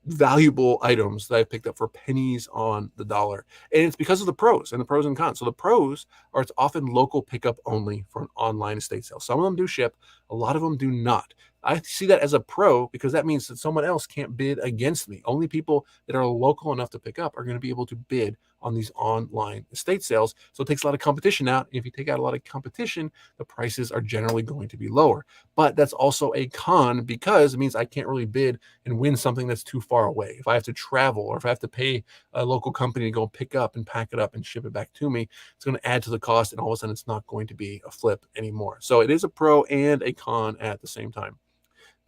valuable items that I picked up for pennies on the dollar. And it's because of the pros and cons. So the pros are it's often local pickup only for an online estate sale. Some of them do ship, a lot of them do not. I see that as a pro because that means that someone else can't bid against me. Only people that are local enough to pick up are going to be able to bid on these online estate sales. So it takes a lot of competition out. If you take out a lot of competition, the prices are generally going to be lower. But that's also a con because it means I can't really bid and win something that's too far away. If I have to travel or if I have to pay a local company to go pick up and pack it up and ship it back to me, it's going to add to the cost. And all of a sudden, it's not going to be a flip anymore. So it is a pro and a con at the same time.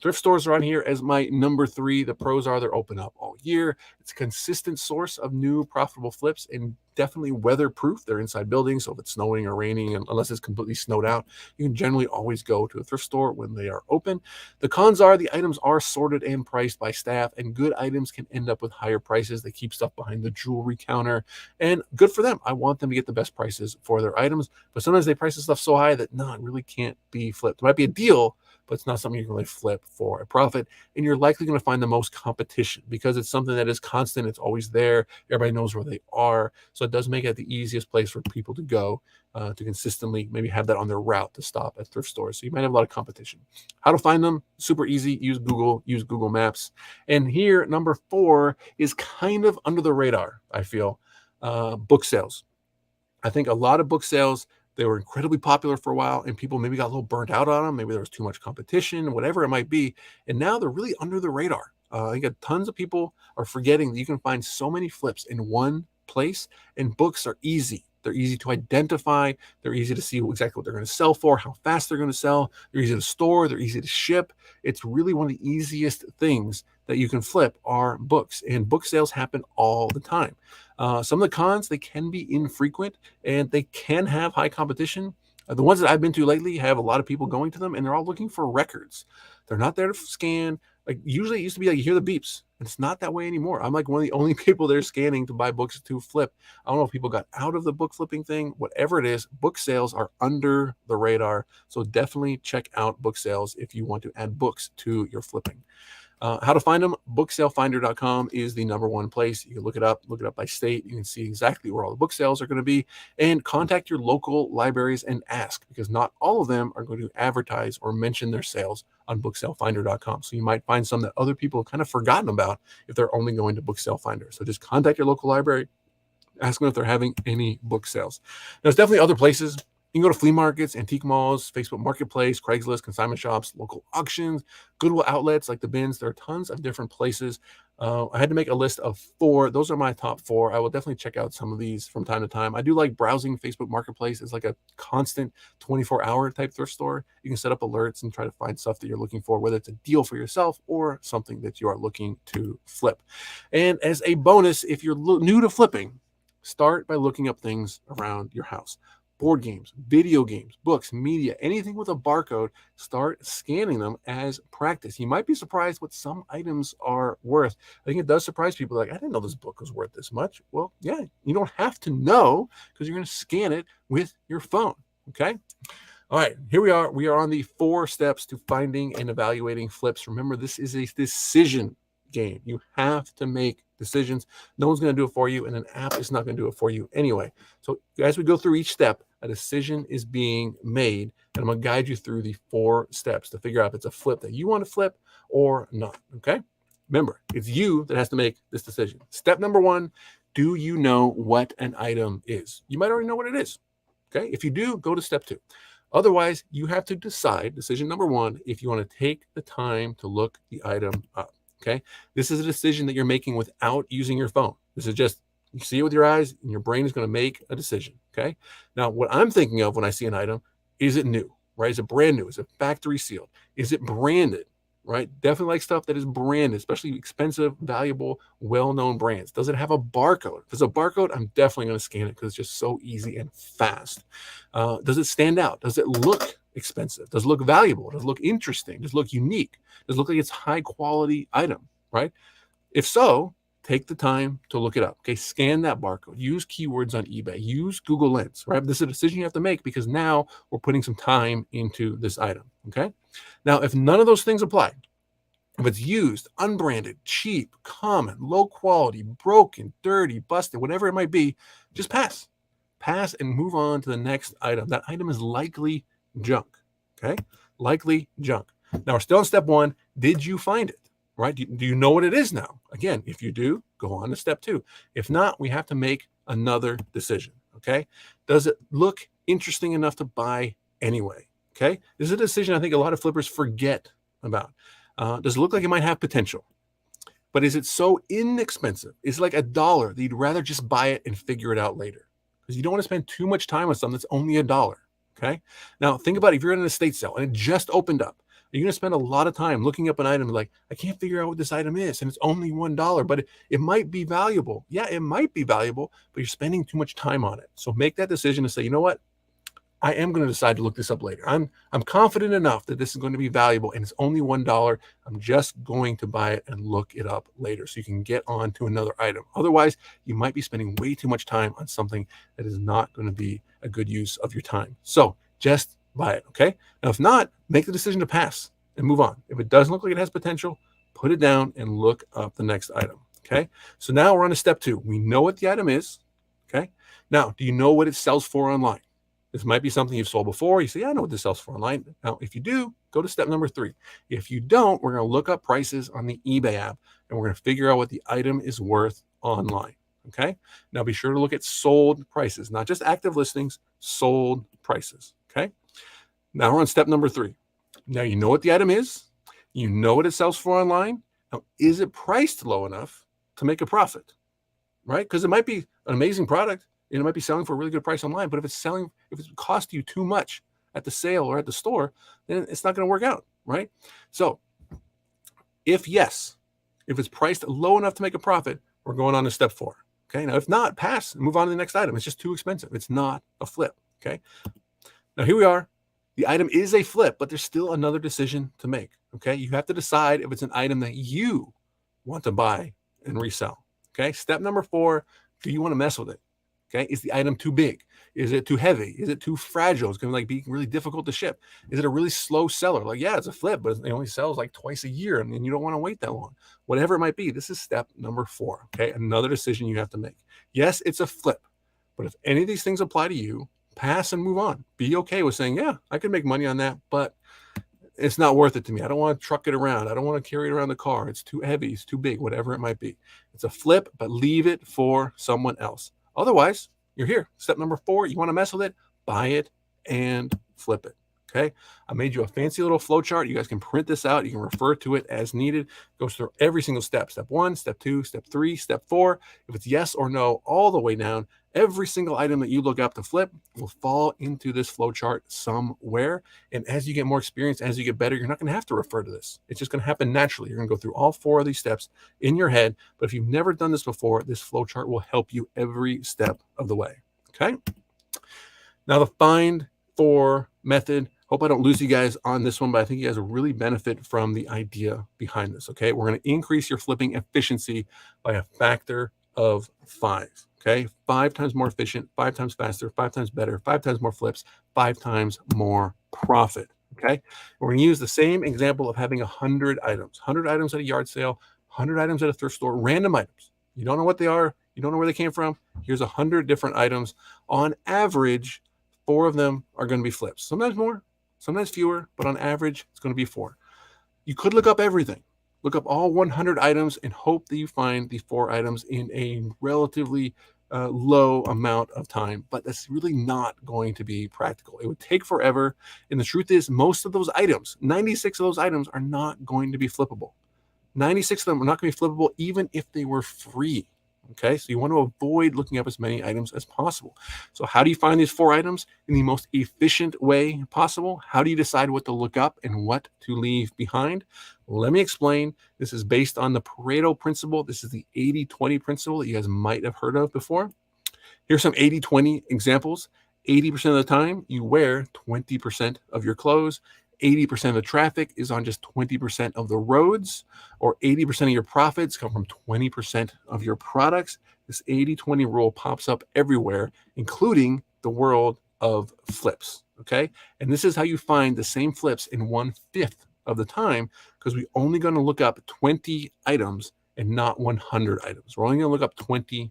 Thrift stores are on here as my number 3. The pros are they're open up all year. It's a consistent source of new profitable flips and definitely weatherproof. They're inside buildings, so if it's snowing or raining, unless it's completely snowed out, you can generally always go to a thrift store when they are open. The cons are the items are sorted and priced by staff, and good items can end up with higher prices. They keep stuff behind the jewelry counter, and good for them. I want them to get the best prices for their items, but sometimes they price the stuff so high that no, it really can't be flipped. It might be a deal, but it's not something you can really flip for a profit. And you're likely going to find the most competition because it's something that is constant. It's always there. Everybody knows where they are. So it does make it the easiest place for people to go to consistently maybe have that on their route to stop at thrift stores. So you might have a lot of competition. How to find them? Super easy. Use Google Maps. And here, number 4 is kind of under the radar, I feel. Book sales. I think a lot of book sales, they were incredibly popular for a while, and people maybe got a little burnt out on them. Maybe there was too much competition, whatever it might be. And now they're really under the radar. I think tons of people are forgetting that you can find so many flips in one place, and books are easy. They're easy to identify. They're easy to see exactly what they're going to sell for, how fast they're going to sell. They're easy to store. They're easy to ship. It's really one of the easiest things that you can flip are books, and book sales happen all the time. Some of the cons, they can be infrequent and they can have high competition. The ones that I've been to lately have a lot of people going to them, and they're all looking for records. They're not there to scan. Like usually it used to be like you hear the beeps, and it's not that way anymore. I'm like one of the only people there scanning to buy books to flip. I don't know if people got out of the book flipping thing, whatever it is. Book sales are under the radar. So definitely check out book sales if you want to add books to your flipping. How to find them? Booksalefinder.com is the number one place. You can look it up by state. You can see exactly where all the book sales are going to be, and contact your local libraries and ask, because not all of them are going to advertise or mention their sales on booksalefinder.com. So you might find some that other people have kind of forgotten about if they're only going to Booksale Finder. So just contact your local library, ask them if they're having any book sales. Now, there's definitely other places. You can go to flea markets, antique malls, Facebook Marketplace, Craigslist, consignment shops, local auctions, Goodwill outlets like the bins. There are tons of different places. I had to make a list of 4. Those are my top 4. I will definitely check out some of these from time to time. I do like browsing Facebook Marketplace. It's like a constant 24-hour type thrift store. You can set up alerts and try to find stuff that you're looking for, whether it's a deal for yourself or something that you are looking to flip. And as a bonus, if you're new to flipping, start by looking up things around your house. Board games, video games, books, media, anything with a barcode, start scanning them as practice. You might be surprised what some items are worth. I think it does surprise people. Like, I didn't know this book was worth this much. Well, yeah, you don't have to know because you're going to scan it with your phone. Okay. All right, here we are. We are on the 4 steps to finding and evaluating flips. Remember, this is a decision game. You have to make decisions. No one's going to do it for you, and an app is not going to do it for you anyway. So as we go through each step, a decision is being made, and I'm going to guide you through the 4 steps to figure out if it's a flip that you want to flip or not. Okay? Remember, it's you that has to make this decision. Step number 1, do you know what an item is? You might already know what it is. Okay? If you do, go to step 2. Otherwise, you have to decide, decision number 1, if you want to take the time to look the item up. Okay. This is a decision that you're making without using your phone. This is just, you see it with your eyes and your brain is going to make a decision. Okay. Now, what I'm thinking of when I see an item, is it new, right? Is it brand new? Is it factory sealed? Is it branded, right? Definitely like stuff that is branded, especially expensive, valuable, well-known brands. Does it have a barcode? If it's a barcode, I'm definitely going to scan it because it's just so easy and fast. Does it stand out? Does it look expensive? Does it look valuable? Does it look interesting? Does it look unique? Does it look like it's high quality item, right? If so, take the time to look it up. Okay, scan that barcode. Use keywords on eBay. Use Google Lens, right? This is a decision you have to make because now we're putting some time into this item, okay? Now, if none of those things apply, if it's used, unbranded, cheap, common, low quality, broken, dirty, busted, whatever it might be, just pass. Pass and move on to the next item. That item is likely junk, okay? Likely junk. Now, we're still on step 1. Did you find it, right? Do you know what it is now? Again, if you do, go on to step 2. If not, we have to make another decision, okay? Does it look interesting enough to buy anyway, okay? This is a decision I think a lot of flippers forget about. Does it look like it might have potential? But is it so inexpensive? Is it like $1 that you'd rather just buy it and figure it out later? Because you don't want to spend too much time on something that's only $1, okay? Now, think about it. If you're in an estate sale and it just opened up, you're going to spend a lot of time looking up an item like, I can't figure out what this item is, and it's only $1, but it might be valuable. Yeah, it might be valuable, but you're spending too much time on it. So make that decision to say, you know what? I am going to decide to look this up later. I'm confident enough that this is going to be valuable and it's only $1. I'm just going to buy it and look it up later so you can get on to another item. Otherwise, you might be spending way too much time on something that is not going to be a good use of your time. So just buy it, okay? Now, if not, make the decision to pass. and move on. If it doesn't look like it has potential, put it down and look up the next item. Okay. So now we're on to step 2. We know what the item is. Okay. Now, do you know what it sells for online? This might be something you've sold before. You say, yeah, I know what this sells for online. Now, if you do, go to step number 3. If you don't, we're going to look up prices on the eBay app and we're going to figure out what the item is worth online. Okay. Now be sure to look at sold prices, not just active listings, sold prices. Okay. Now we're on step number 3. Now you know what the item is. You know what it sells for online. Now, is it priced low enough to make a profit? Right? Because it might be an amazing product and it might be selling for a really good price online, but if it costs you too much at the sale or at the store, then it's not going to work out. Right? So if yes, if it's priced low enough to make a profit, we're going on to step 4. Okay. Now, if not, pass and move on to the next item. It's just too expensive. It's not a flip. Okay. Now, here we are. The item is a flip, but there's still another decision to make. Okay. You have to decide if it's an item that you want to buy and resell. Okay. Step number 4, do you want to mess with it? Okay. Is the item too big? Is it too heavy? Is it too fragile? It's going to be really difficult to ship. Is it a really slow seller? Like, yeah, it's a flip, but it only sells like twice a year and you don't want to wait that long. Whatever it might be, this is step number 4. Okay. Another decision you have to make. Yes, it's a flip, but if any of these things apply to you, pass and move on. Be okay with saying, yeah, I can make money on that, but it's not worth it to me. I don't want to truck it around. I don't want to carry it around the car. It's too heavy. It's too big, whatever it might be. It's a flip, but leave it for someone else. Otherwise, you're here. Step number 4, you want to mess with it, buy it and flip it. Okay. I made you a fancy little flow chart. You guys can print this out. You can refer to it as needed. It goes through every single step. Step 1, step 2, step 3, step 4. If it's yes or no, all the way down, every single item that you look up to flip will fall into this flow chart somewhere. And as you get more experience, as you get better, you're not going to have to refer to this. It's just going to happen naturally. You're going to go through all 4 of these steps in your head. But if you've never done this before, this flow chart will help you every step of the way. Okay. Now the find for method. Hope I don't lose you guys on this one, but I think you guys will really benefit from the idea behind this. Okay. We're going to increase your flipping efficiency by a factor of 5. Okay. 5 times more efficient, 5 times faster, 5 times better, 5 times more flips, 5 times more profit. Okay. We're going to use the same example of having 100 items, 100 items at a yard sale, 100 items at a thrift store, random items. You don't know what they are. You don't know where they came from. Here's 100 different items. On average, 4 of them are going to be flips. Sometimes more, sometimes fewer, but on average, it's going to be 4. You could look up everything. Look up all 100 items and hope that you find the 4 items in a relatively low amount of time, but that's really not going to be practical. It would take forever. And the truth is, most of those items, 96 of those items, are not going to be flippable. 96 of them are not going to be flippable, even if they were free. Okay, so you want to avoid looking up as many items as possible. So how do you find these 4 items in the most efficient way possible? How do you decide what to look up and what to leave behind? Let me explain. This is based on the Pareto principle. This is the 80-20 principle that you guys might have heard of before. Here's some 80-20 examples. 80% of the time, you wear 20% of your clothes. 80% of the traffic is on just 20% of the roads, or 80% of your profits come from 20% of your products. This 80-20 rule pops up everywhere, including the world of flips. Okay. And this is how you find the same flips in 1/5 of the time, because we're only going to look up 20 items and not 100 items. We're only going to look up 20%,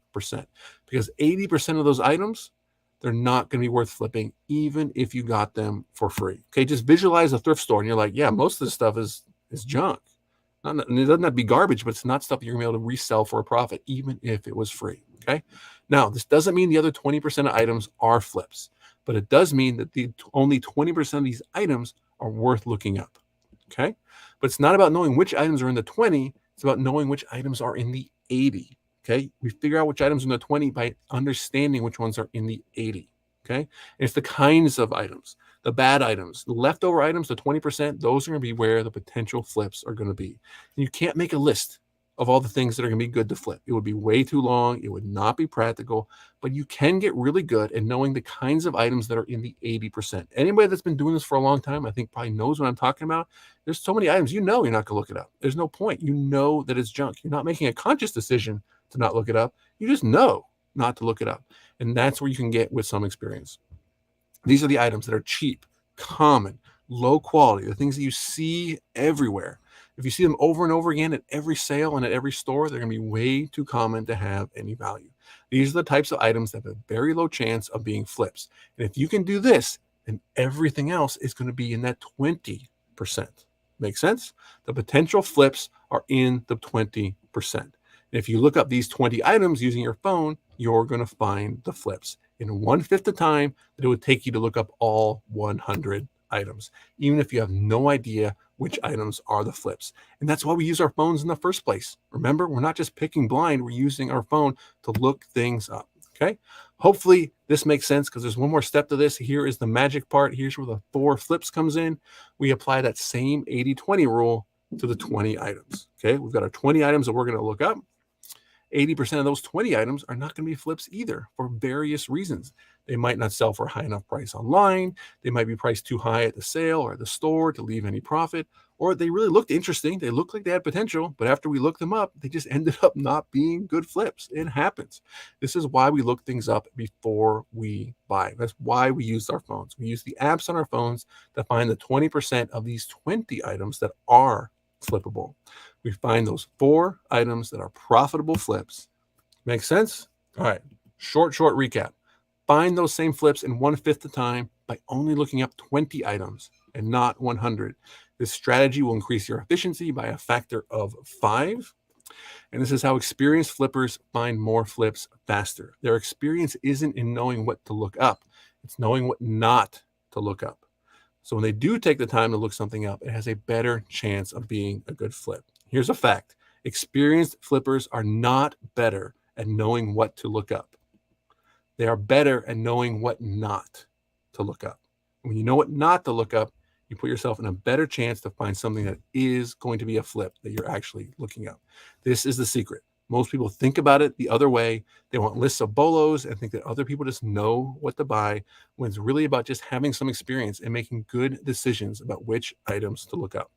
because 80% of those items, they're not going to be worth flipping, even if you got them for free. Okay, just visualize a thrift store and you're like, yeah, most of this stuff is junk. It doesn't have to be garbage, but it's not stuff that you're going to be able to resell for a profit, even if it was free. Okay, now this doesn't mean the other 20% of items are flips, but it does mean that the only 20% of these items are worth looking up. Okay, but it's not about knowing which items are in the 20, it's about knowing which items are in the 80. Okay, we figure out which items are in the 20 by understanding which ones are in the 80. Okay, and it's the kinds of items, the bad items, the leftover items, the 20%, those are going to be where the potential flips are going to be. And you can't make a list of all the things that are going to be good to flip. It would be way too long. It would not be practical, but you can get really good at knowing the kinds of items that are in the 80%. Anybody that's been doing this for a long time, I think probably knows what I'm talking about. There's so many items, you're not going to look it up. There's no point. You know that it's junk. You're not making a conscious decision to not look it up. You just know not to look it up. And that's where you can get with some experience. These are the items that are cheap, common, low quality, the things that you see everywhere. If you see them over and over again at every sale and at every store, they're going to be way too common to have any value. These are the types of items that have a very low chance of being flips. And if you can do this, then everything else is going to be in that 20%. Make sense? The potential flips are in the 20%. And if you look up these 20 items using your phone, you're going to find the flips in 1/5 the time that it would take you to look up all 100 items, even if you have no idea which items are the flips. And that's why we use our phones in the first place. Remember, we're not just picking blind, we're using our phone to look things up. Okay. Hopefully this makes sense because there's one more step to this. Here is the magic part. Here's where the 4 flips comes in. We apply that same 80-20 rule to the 20 items. Okay. We've got our 20 items that we're going to look up. 80% of those 20 items are not going to be flips either for various reasons. They might not sell for a high enough price online. They might be priced too high at the sale or at the store to leave any profit, or they really looked interesting. They looked like they had potential, but after we looked them up, they just ended up not being good flips. It happens. This is why we look things up before we buy. That's why we use our phones. We use the apps on our phones to find the 20% of these 20 items that are flippable. We find those 4 items that are profitable flips. Make sense? All right. Short recap. Find those same flips in 1/5 the time by only looking up 20 items and not 100. This strategy will increase your efficiency by a factor of 5. And this is how experienced flippers find more flips faster. Their experience isn't in knowing what to look up, it's knowing what not to look up. So when they do take the time to look something up, it has a better chance of being a good flip. Here's a fact. Experienced flippers are not better at knowing what to look up. They are better at knowing what not to look up. When you know what not to look up, you put yourself in a better chance to find something that is going to be a flip that you're actually looking up. This is the secret. Most people think about it the other way. They want lists of bolos and think that other people just know what to buy, when it's really about just having some experience and making good decisions about which items to look up.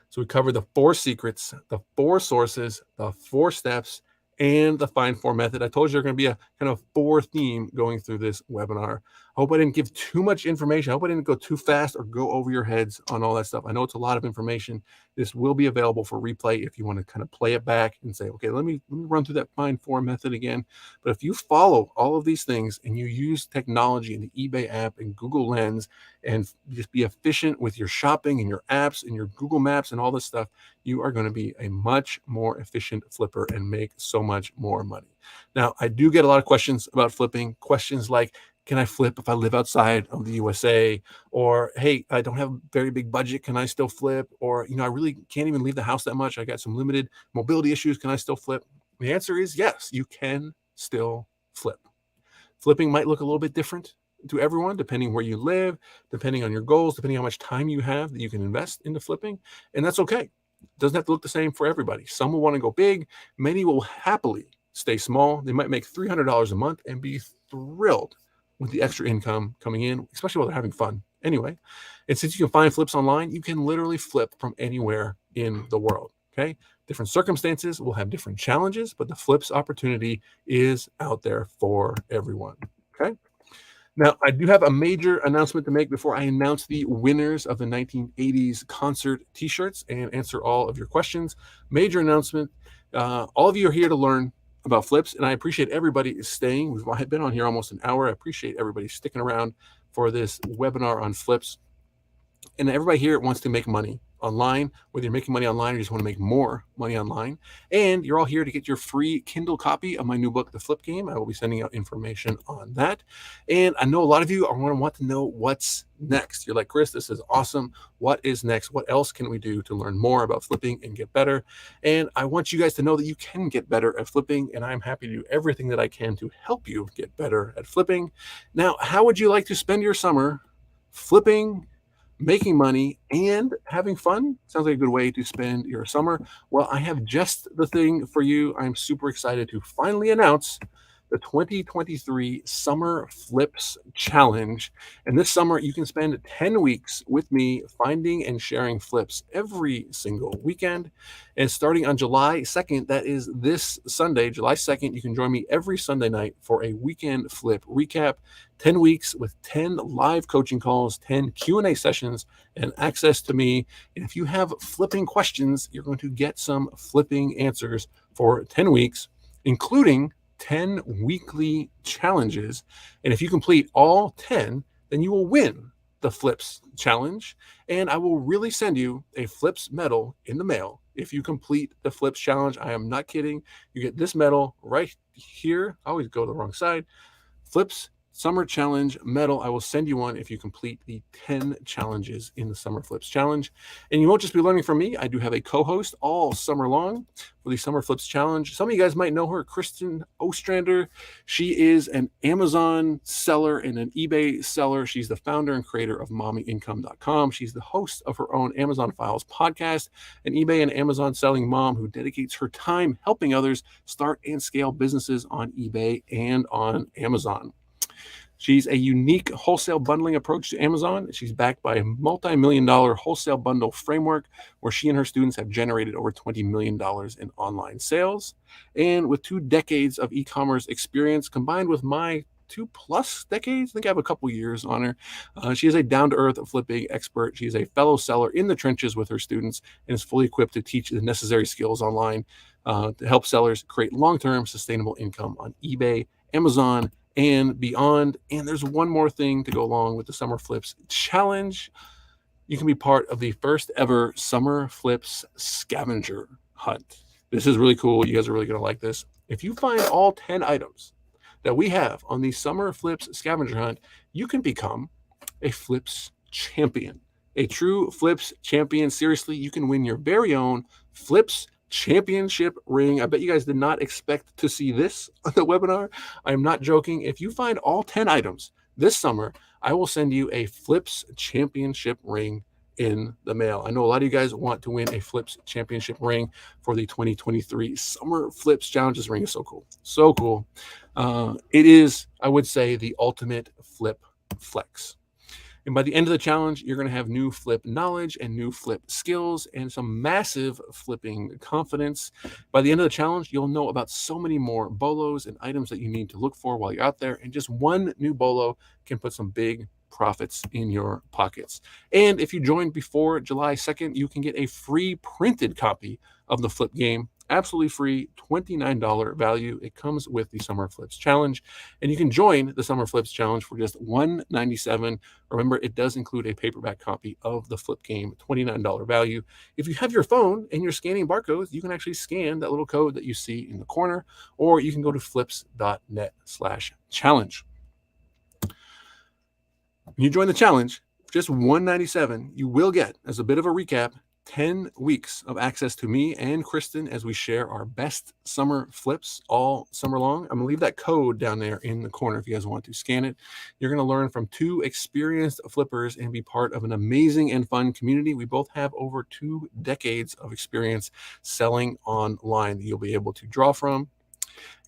So we covered the 4 secrets, the 4 sources, the 4 steps, and the Find 4 method. I told you there's going to be a kind of 4 theme going through this webinar. I hope I didn't give too much information. I hope I didn't go too fast or go over your heads on all that stuff. I know it's a lot of information. This will be available for replay if you want to kind of play it back and say, okay, let me run through that Find 4 method again. But if you follow all of these things and you use technology in the eBay app and Google Lens and just be efficient with your shopping and your apps and your Google Maps and all this stuff, you are going to be a much more efficient flipper and make so much more money. Now, I do get a lot of questions about flipping. Questions like, can I flip if I live outside of the USA? Or, hey, I don't have a very big budget. Can I still flip? Or, I really can't even leave the house that much. I got some limited mobility issues. Can I still flip? The answer is yes, you can still flip. Flipping might look a little bit different to everyone, depending where you live, depending on your goals, depending on how much time you have that you can invest into flipping. And that's okay. It doesn't have to look the same for everybody. Some will want to go big. Many will happily stay small. They might make $300 a month and be thrilled with the extra income coming in, especially while they're having fun anyway. And since you can find flips online, you can literally flip from anywhere in the world. Okay. Different circumstances will have different challenges, but the flips opportunity is out there for everyone. Okay. Now, I do have a major announcement to make before I announce the winners of the 1980s concert t-shirts and answer all of your questions. Major announcement. All of you are here to learn about flips, and I appreciate everybody staying. We've been on here almost an hour. I appreciate everybody sticking around for this webinar on flips. And everybody here wants to make money online, whether you're making money online or you just want to make more money online. And you're all here to get your free Kindle copy of my new book, The Flip Game. I will be sending out information on that. And I know a lot of you are going to want to know what's next. You're like, Chris, this is awesome. What is next? What else can we do to learn more about flipping and get better? And I want you guys to know that you can get better at flipping, and I'm happy to do everything that I can to help you get better at flipping. Now, how would you like to spend your summer flipping, making money, and having fun? Sounds like a good way to spend your summer. Well, I have just the thing for you. I'm super excited to finally announce the 2023 Summer Flips Challenge. And this summer, you can spend 10 weeks with me finding and sharing flips every single weekend. And starting on July 2nd, that is this Sunday, July 2nd, you can join me every Sunday night for a weekend flip recap. 10 weeks with 10 live coaching calls, 10 Q&A sessions, and access to me. And if you have flipping questions, you're going to get some flipping answers for 10 weeks, including 10 weekly challenges. And if you complete all 10, then you will win the Flips Challenge. And I will really send you a Flips medal in the mail if you complete the Flips Challenge. I am not kidding. You get this medal right here. I always go to the wrong side. Flips Summer Challenge medal. I will send you one if you complete the 10 challenges in the Summer Flips Challenge. And you won't just be learning from me. I do have a co-host all summer long for the Summer Flips Challenge. Some of you guys might know her, Kristen Ostrander. She is an Amazon seller and an eBay seller. She's the founder and creator of mommyincome.com. She's the host of her own Amazon Files podcast, an eBay and Amazon selling mom who dedicates her time helping others start and scale businesses on eBay and on Amazon. She's a unique wholesale bundling approach to Amazon. She's backed by a multi-million-dollar wholesale bundle framework where she and her students have generated over $20 million in online sales. And with 2 decades of e-commerce experience combined with my 2+ decades, I think I have a couple years on her. She is a down-to-earth flipping expert. She is a fellow seller in the trenches with her students and is fully equipped to teach the necessary skills online to help sellers create long-term sustainable income on eBay, Amazon, and beyond. And there's one more thing to go along with the Summer Flips Challenge. You can be part of the first ever Summer Flips scavenger hunt. This is really cool. You guys are really going to like this. If you find all 10 items that we have on the Summer Flips scavenger hunt, you can become a Flips champion, a true Flips champion. Seriously, you can win your very own Flips championship ring. I bet you guys did not expect to see this on the webinar. I'm not joking. If you find all 10 items this summer, I will send you a Flips championship ring in the mail. I know a lot of you guys want to win a Flips championship ring for the 2023 Summer Flips Challenge. This ring is so cool. So cool. It is, I would say, the ultimate flip flex. And by the end of the challenge, you're going to have new flip knowledge and new flip skills and some massive flipping confidence. By the end of the challenge, you'll know about so many more bolos and items that you need to look for while you're out there. And just one new bolo can put some big profits in your pockets. And if you join before July 2nd, you can get a free printed copy of the flip game. Absolutely free, $29 value. It comes with the Summer Flips Challenge. And you can join the Summer Flips Challenge for just $197. Remember, it does include a paperback copy of the flip game, $29 value. If you have your phone and you're scanning barcodes, you can actually scan that little code that you see in the corner, or you can go to flips.net/challenge. When you join the challenge, just $197, you will get, as a bit of a recap, 10 weeks of access to me and Kristen as we share our best summer flips all summer long. I'm going to leave that code down there in the corner if you guys want to scan it. You're going to learn from 2 experienced flippers and be part of an amazing and fun community. We both have over 2 decades of experience selling online that you'll be able to draw from.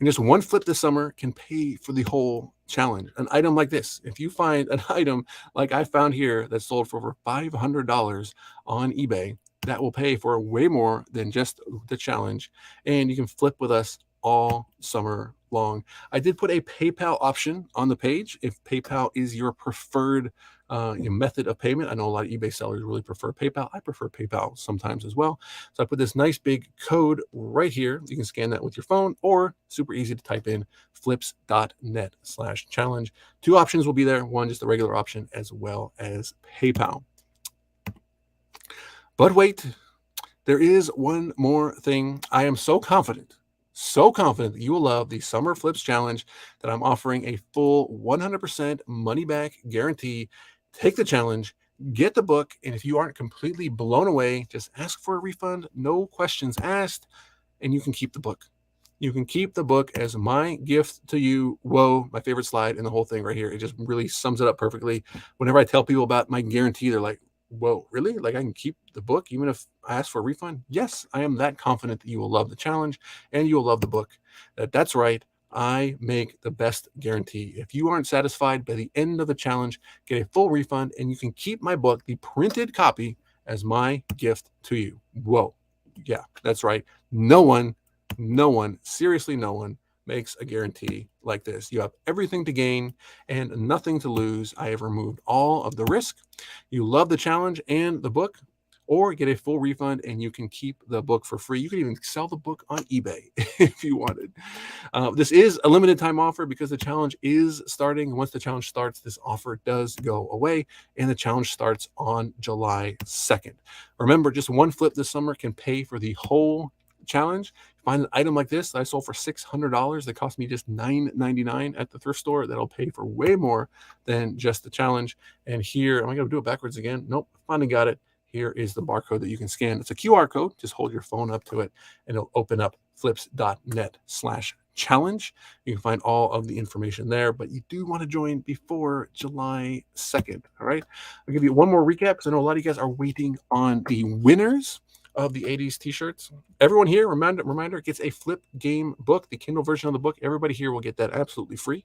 And just one flip this summer can pay for the whole challenge. An item like this, if you find an item like I found here that sold for over $500 on eBay, that will pay for way more than just the challenge. And you can flip with us all summer long. I did put a PayPal option on the page if PayPal is your preferred method of payment. I know a lot of eBay sellers really prefer PayPal. I prefer PayPal sometimes as well. So I put this nice big code right here. You can scan that with your phone, or super easy to type in flips.net/challenge. 2 options will be there. One, just the regular option, as well as PayPal. But wait, there is one more thing. I am so confident that you will love the Summer Flips Challenge that I'm offering a full 100% money back guarantee. Take the challenge, get the book, and if you aren't completely blown away, just ask for a refund, no questions asked, and you can keep the book. You can keep the book as my gift to you. Whoa, my favorite slide in the whole thing right here. It just really sums it up perfectly. Whenever I tell people about my guarantee, they're like, whoa, really? Like I can keep the book even if I ask for a refund? Yes, I am that confident that you will love the challenge and you will love the book. That's right. I make the best guarantee. If you aren't satisfied by the end of the challenge, get a full refund and you can keep my book, the printed copy, as my gift to you. Whoa. Yeah, that's right. No one, seriously, no one makes a guarantee like this. You have everything to gain and nothing to lose. I have removed all of the risk. You love the challenge and the book, or get a full refund and you can keep the book for free. You can even sell the book on eBay if you wanted. This is a limited time offer because the challenge is starting. Once the challenge starts, this offer does go away, and the challenge starts on July 2nd. Remember, just one flip this summer can pay for the whole challenge. Find an item like this that I sold for $600 that cost me just $9.99 at the thrift store. That'll pay for way more than just the challenge. And here, am I going to do it backwards again? Nope, finally got it. Here is the barcode that you can scan. It's a QR code. Just hold your phone up to it and it'll open up flips.net/challenge. You can find all of the information there, but you do want to join before July 2nd. All right. I'll give you one more recap because I know a lot of you guys are waiting on the winners of the 80s t-shirts. Everyone here, reminder, gets a Flip Game book, the Kindle version of the book. Everybody here will get that absolutely free.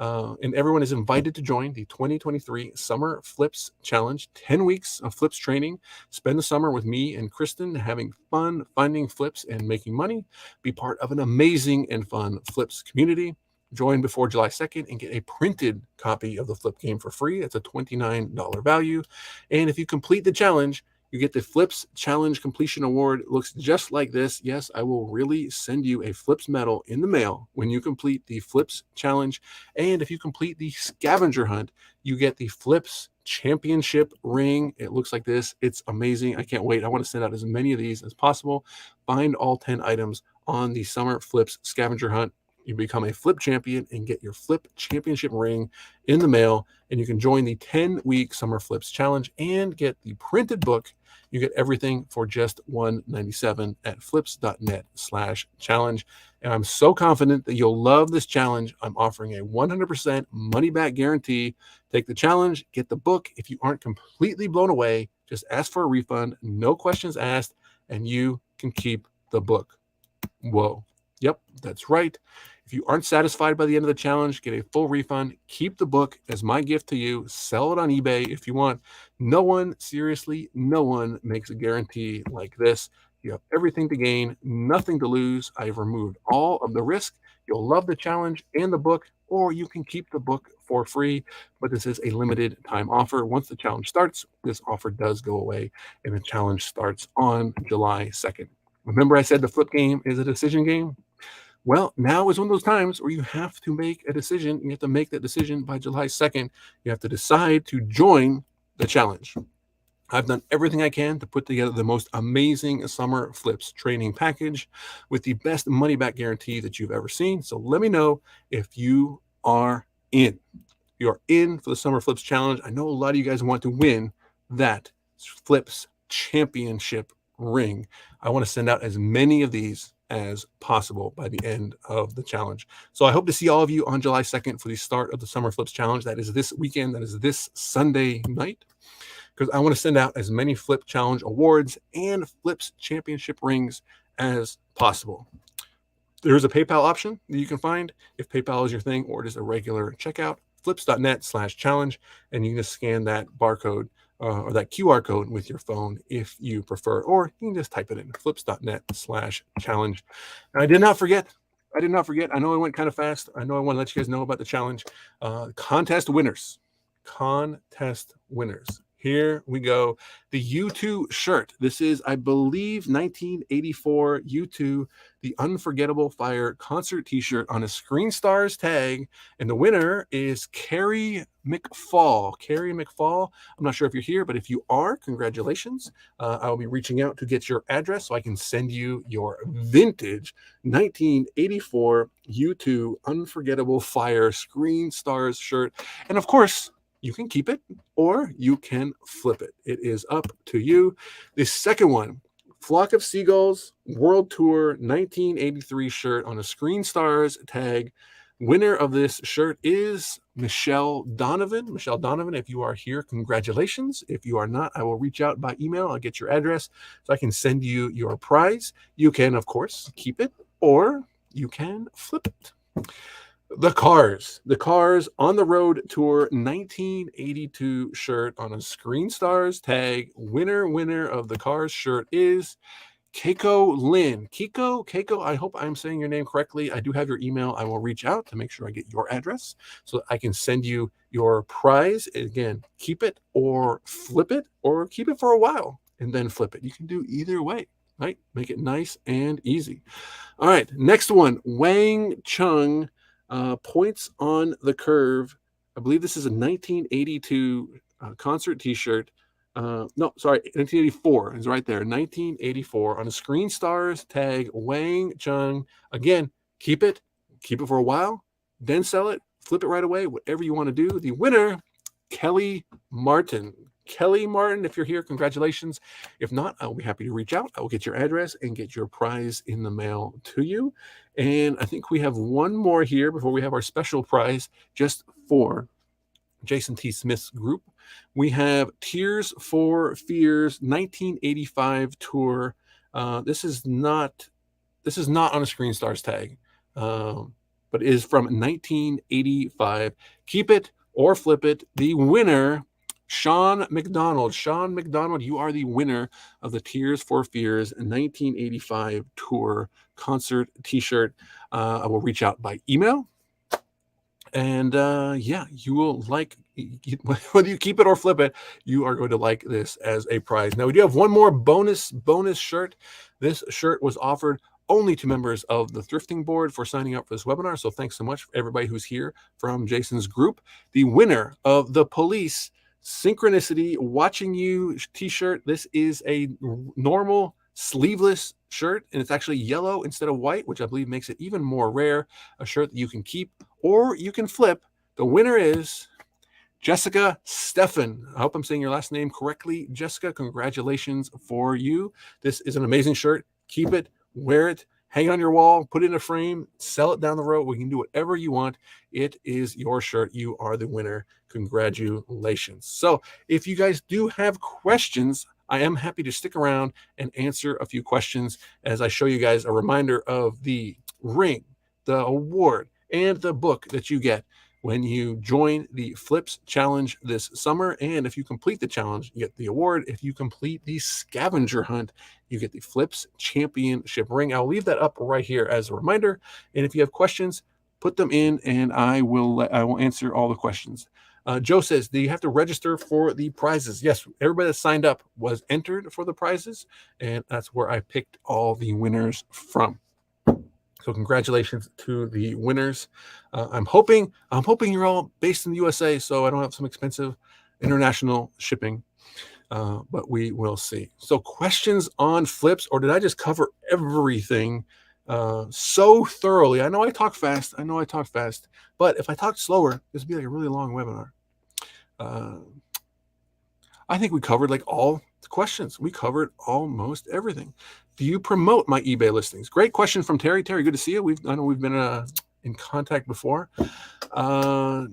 And everyone is invited to join the 2023 Summer Flips Challenge. 10 weeks of flips training. Spend the summer with me and Kristen having fun finding flips and making money. Be part of an amazing and fun flips community. Join before July 2nd and get a printed copy of the Flip Game for free. That's a $29 value. And if you complete the challenge, you get the Flips Challenge Completion Award. It looks just like this. Yes, I will really send you a Flips medal in the mail when you complete the Flips Challenge. And if you complete the scavenger hunt, you get the Flips Championship ring. It looks like this. It's amazing. I can't wait. I want to send out as many of these as possible. Find all 10 items on the Summer Flips Scavenger Hunt. You become a Flip champion and get your Flip Championship ring in the mail. And you can join the 10-week Summer Flips Challenge and get the printed book. You get everything for just $197 at flips.net/challenge. And I'm so confident that you'll love this challenge. I'm offering a 100% money back guarantee. Take the challenge, get the book. If you aren't completely blown away, just ask for a refund, no questions asked, and you can keep the book. Whoa. Yep, that's right. If you aren't satisfied by the end of the challenge, get a full refund. Keep the book as my gift to you. Sell it on eBay if you want. No one, seriously, no one makes a guarantee like this. You have everything to gain, nothing to lose. I've removed all of the risk. You'll love the challenge and the book, or you can keep the book for free. But this is a limited time offer. Once the challenge starts, this offer does go away, and the challenge starts on July 2nd. Remember I said the Flip Game is a decision game? Well, now is one of those times where you have to make a decision. You have to make that decision by July 2nd. You have to decide to join the challenge. I've done everything I can to put together the most amazing Summer Flips training package with the best money back guarantee that you've ever seen. So let me know if you are in. You're in for the Summer Flips Challenge. I know a lot of you guys want to win that Flips Championship ring. I want to send out as many of these as possible by the end of the challenge. So I hope to see all of you on July 2nd for the start of the Summer Flips Challenge. That is this weekend. That is this Sunday night, because I want to send out as many Flip Challenge awards and Flips Championship rings as possible. There's a PayPal option that you can find if PayPal is your thing, or just a regular checkout, flips.net/challenge, and you can just scan that barcode or that QR code with your phone if you prefer, or you can just type it in, flips.net/challenge. And I did not forget. I know I went kind of fast. I know I want to let you guys know about the challenge. Contest winners. Here we go. The U2 shirt. This is, I believe, 1984 U2, the Unforgettable Fire concert t-shirt on a Screen Stars tag. And the winner is Carrie McFall. I'm not sure if you're here, but if you are, congratulations. I will be reaching out to get your address so I can send you your vintage 1984 U2 Unforgettable Fire Screen Stars shirt. And of course, you can keep it or you can flip it. It is up to you. The second one, Flock of Seagulls World Tour 1983 shirt on a Screen Stars tag. Winner of this shirt is Michelle Donovan. Michelle Donovan, if you are here, congratulations. If you are not, I will reach out by email. I'll get your address so I can send you your prize. You can, of course, keep it or you can flip it. The Cars on the Road Tour 1982 shirt on a Screen Stars tag. Winner of the Cars shirt is Keiko Lin. Keiko, I hope I'm saying your name correctly. I do have your email. I will reach out to make sure I get your address so that I can send you your prize. Again, keep it or flip it, or keep it for a while and then flip it. You can do either way, right? Make it nice and easy. All right, next one, Wang Chung, Points on the Curve. I believe this is a 1982 concert T-shirt. No, sorry, 1984 is right there. 1984 on a Screen Stars tag. Wang Chung. Again, keep it for a while, then sell it, flip it right away. Whatever you want to do. The winner, Kelly Martin. Kelly Martin, if you're here, congratulations. If not, I'll be happy to reach out. I will get your address and get your prize in the mail to you. And I think we have one more here before we have our special prize just for Jason T. Smith's group. We have Tears for Fears 1985 tour. This is not on a Screen Stars tag, but is from 1985. Keep it or flip it. The winner, Sean McDonald. Sean McDonald, you are the winner of the Tears for Fears 1985 tour concert T-shirt. I will reach out by email. And you will like, whether you keep it or flip it, you are going to like this as a prize. Now, we do have one more bonus shirt. This shirt was offered only to members of the Thrifting Board for signing up for this webinar. So thanks so much for everybody who's here from Jason's group. The winner of the Police Synchronicity Watching You T-shirt. This is a normal sleeveless shirt, and it's actually yellow instead of white, which I believe makes it even more rare. A shirt that you can keep or you can flip. The winner is Jessica Steffen. I hope I'm saying your last name correctly. Jessica, congratulations for you. This is an amazing shirt. Keep it, wear it, hang it on your wall, put it in a frame, sell it down the road. We can do whatever you want. It is your shirt. You are the winner. Congratulations. So if you guys do have questions, I am happy to stick around and answer a few questions as I show you guys a reminder of the ring, the award, and the book that you get when you join the Flips Challenge this summer. And if you complete the challenge, you get the award. If you complete the scavenger hunt, you get the Flips Championship ring. I'll leave that up right here as a reminder. And if you have questions, put them in and I will answer all the questions. Joe says, do you have to register for the prizes? Yes, everybody that signed up was entered for the prizes, and that's where I picked all the winners from. So congratulations to the winners. I'm hoping you're all based in the USA, so I don't have some expensive international shipping, but we will see. So questions on flips, or did I just cover everything so thoroughly? I know I talk fast, but if I talked slower, this would be like a really long webinar. I think we covered like all the questions. We covered almost everything. Do you promote my eBay listings? Great question from Terry. Terry, good to see you. I know we've been in contact before. I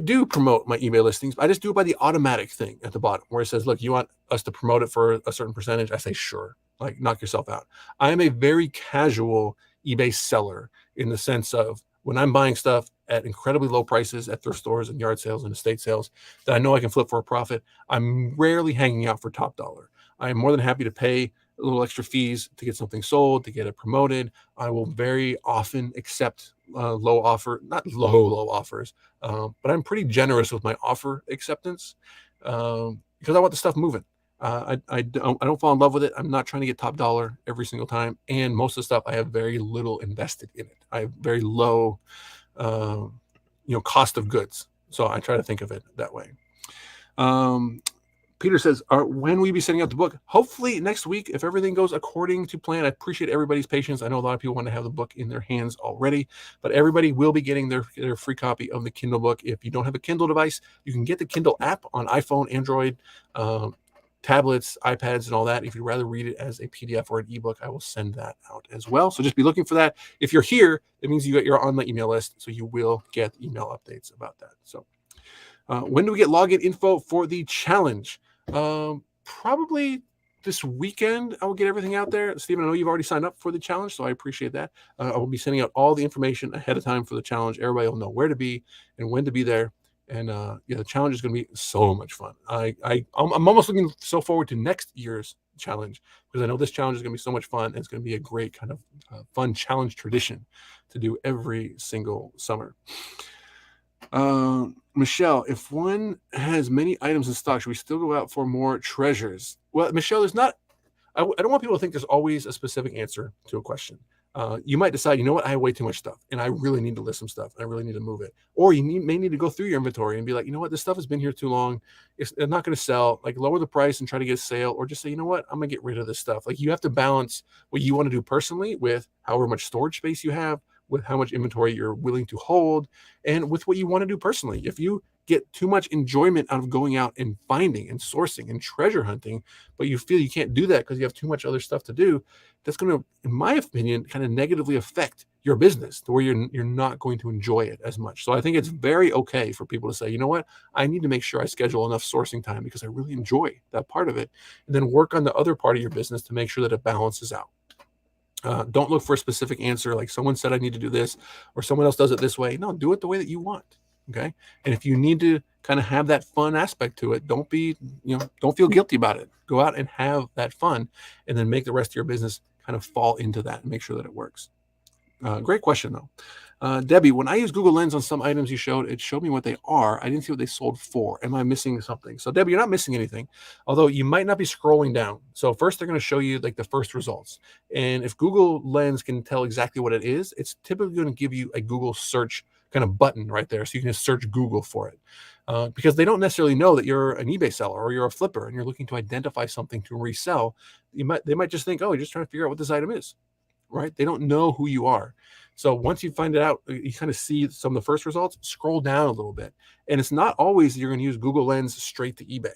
do promote my eBay listings. I just do it by the automatic thing at the bottom where it says, look, you want us to promote it for a certain percentage? I say, sure. Like, knock yourself out. I am a very casual eBay seller in the sense of when I'm buying stuff at incredibly low prices at thrift stores and yard sales and estate sales that I know I can flip for a profit, I'm rarely hanging out for top dollar. I am more than happy to pay a little extra fees to get something sold, to get it promoted. I will very often accept not low offers, but I'm pretty generous with my offer acceptance because I want the stuff moving. I don't fall in love with it. I'm not trying to get top dollar every single time. And most of the stuff I have very little invested in it. I have very low, cost of goods. So I try to think of it that way. Peter says, when will you be sending out the book? Hopefully next week, if everything goes according to plan. I appreciate everybody's patience. I know a lot of people want to have the book in their hands already, but everybody will be getting their free copy of the Kindle book. If you don't have a Kindle device, you can get the Kindle app on iPhone, Android, tablets, iPads, and all that. If you'd rather read it as a PDF or an ebook, I will send that out as well. So just be looking for that. If you're here, it means you're on my email list, so you will get email updates about that. So when do we get login info for the challenge? Probably this weekend, I will get everything out there. Stephen, I know you've already signed up for the challenge, so I appreciate that. I will be sending out all the information ahead of time for the challenge. Everybody will know where to be and when to be there. And yeah, the challenge is going to be so much fun. I'm almost looking so forward to next year's challenge because I know this challenge is going to be so much fun. And it's going to be a great kind of fun challenge tradition to do every single summer. Michelle, if one has many items in stock, should we still go out for more treasures? Well, Michelle, there's not. I don't want people to think there's always a specific answer to a question. You might decide, you know what, I have way too much stuff, and I really need to list some stuff. I really need to move it. Or you may need to go through your inventory and be like, you know what, this stuff has been here too long. It's not going to sell. Like lower the price and try to get a sale, or just say, you know what, I'm gonna get rid of this stuff. Like you have to balance what you want to do personally with however much storage space you have, with how much inventory you're willing to hold, and with what you want to do personally. If you get too much enjoyment out of going out and finding and sourcing and treasure hunting, but you feel you can't do that because you have too much other stuff to do, that's going to, in my opinion, kind of negatively affect your business to where you're not going to enjoy it as much. So I think it's very okay for people to say, you know what, I need to make sure I schedule enough sourcing time because I really enjoy that part of it, and then work on the other part of your business to make sure that it balances out. Don't look for a specific answer like someone said I need to do this or someone else does it this way. No, do it the way that you want. Okay. And if you need to kind of have that fun aspect to it, don't feel guilty about it. Go out and have that fun and then make the rest of your business kind of fall into that and make sure that it works. Great question though. Debbie, when I use Google Lens on some items you showed, it showed me what they are. I didn't see what they sold for. Am I missing something? So Debbie, you're not missing anything, although you might not be scrolling down. So first they're going to show you like the first results. And if Google Lens can tell exactly what it is, it's typically going to give you a Google search kind of button right there. So you can just search Google for it. Because they don't necessarily know that you're an eBay seller or you're a flipper and you're looking to identify something to resell. They might just think, oh, you're just trying to figure out what this item is, right? They don't know who you are. So once you find it out, you kind of see some of the first results, scroll down a little bit. And it's not always you're going to use Google Lens straight to eBay.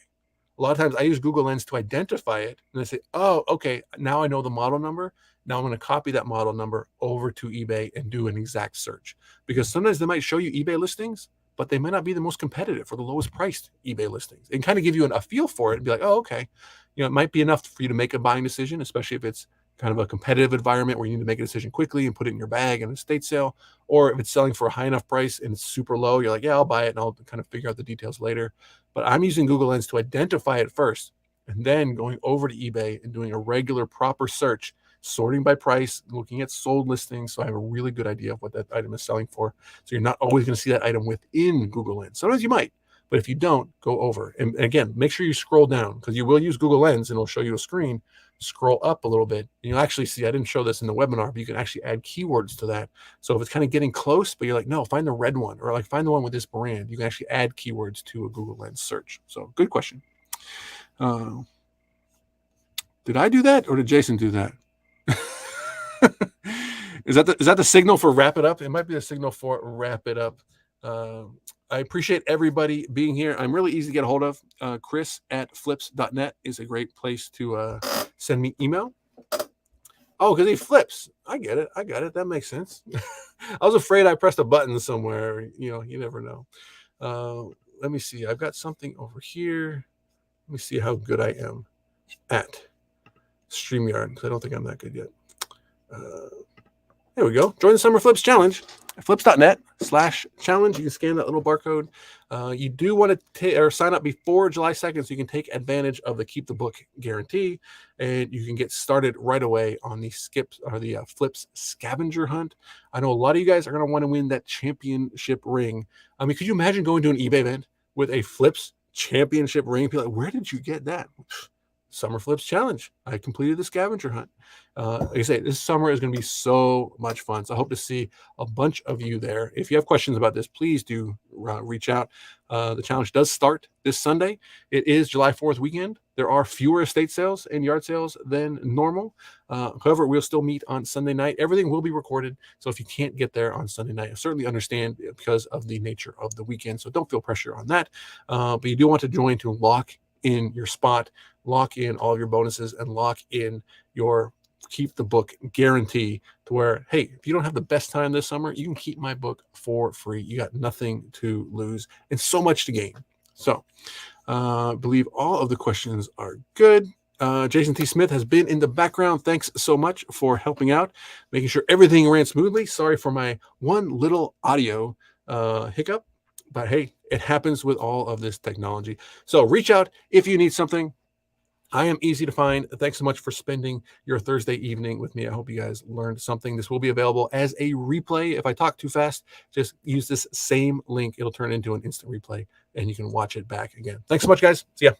A lot of times I use Google Lens to identify it. And I say, oh, okay, now I know the model number. Now I'm going to copy that model number over to eBay and do an exact search. Because sometimes they might show you eBay listings, but they might not be the most competitive or the lowest priced eBay listings. And kind of give you a feel for it and be like, oh, okay. It might be enough for you to make a buying decision, especially if it's kind of a competitive environment where you need to make a decision quickly and put it in your bag in a estate sale. Or if it's selling for a high enough price and it's super low, you're like, yeah, I'll buy it and I'll kind of figure out the details later. But I'm using Google Lens to identify it first and then going over to eBay and doing a regular proper search, sorting by price, looking at sold listings. So I have a really good idea of what that item is selling for. So you're not always going to see that item within Google Lens. Sometimes you might, but if you don't, go over. And again, make sure you scroll down because you will use Google Lens and it'll show you a screen. Scroll up a little bit and you'll actually see, I didn't show this in the webinar, but you can actually add keywords to that. So if it's kind of getting close, but you're like, no, find the red one or like find the one with this brand, you can actually add keywords to a Google Lens search. So good question. Did I do that or did Jason do that? Is that the signal for wrap it up? It might be the signal for wrap it up. I appreciate everybody being here. I'm really easy to get a hold of. Chris@flips.net is a great place to send me email. Oh, because he flips. I get it. That makes sense. I was afraid I pressed a button somewhere. You never know. Let me see. I've got something over here. Let me see how good I am at StreamYard because I don't think I'm that good yet. There we go. Join the Summer Flips Challenge at flips.net/challenge. You can scan that little barcode. You do want to sign up before July 2nd so you can take advantage of the Keep the Book guarantee, and you can get started right away on the Flips scavenger hunt. I know a lot of you guys are going to want to win that championship ring. I mean, could you imagine going to an eBay event with a Flips championship ring? People like, where did you get that? Summer Flips Challenge. I completed the scavenger hunt. Like I say, this summer is going to be so much fun. So I hope to see a bunch of you there. If you have questions about this, please do reach out. The challenge does start this Sunday. It is July 4th weekend. There are fewer estate sales and yard sales than normal. However, we'll still meet on Sunday night. Everything will be recorded. So if you can't get there on Sunday night, I certainly understand because of the nature of the weekend. So don't feel pressure on that. But you do want to join to lock in your spot, lock in all of your bonuses, and lock in your Keep the Book guarantee to where, hey, if you don't have the best time this summer, you can keep my book for free. You got nothing to lose and so much to gain. So I believe all of the questions are good. Jason T. Smith has been in the background. Thanks so much for helping out, making sure everything ran smoothly. Sorry for my one little audio hiccup, but hey, it happens with all of this technology. So reach out if you need something. I am easy to find. Thanks so much for spending your Thursday evening with me. I hope you guys learned something. This will be available as a replay. If I talk too fast, just use this same link. It'll turn into an instant replay and you can watch it back again. Thanks so much, guys. See ya.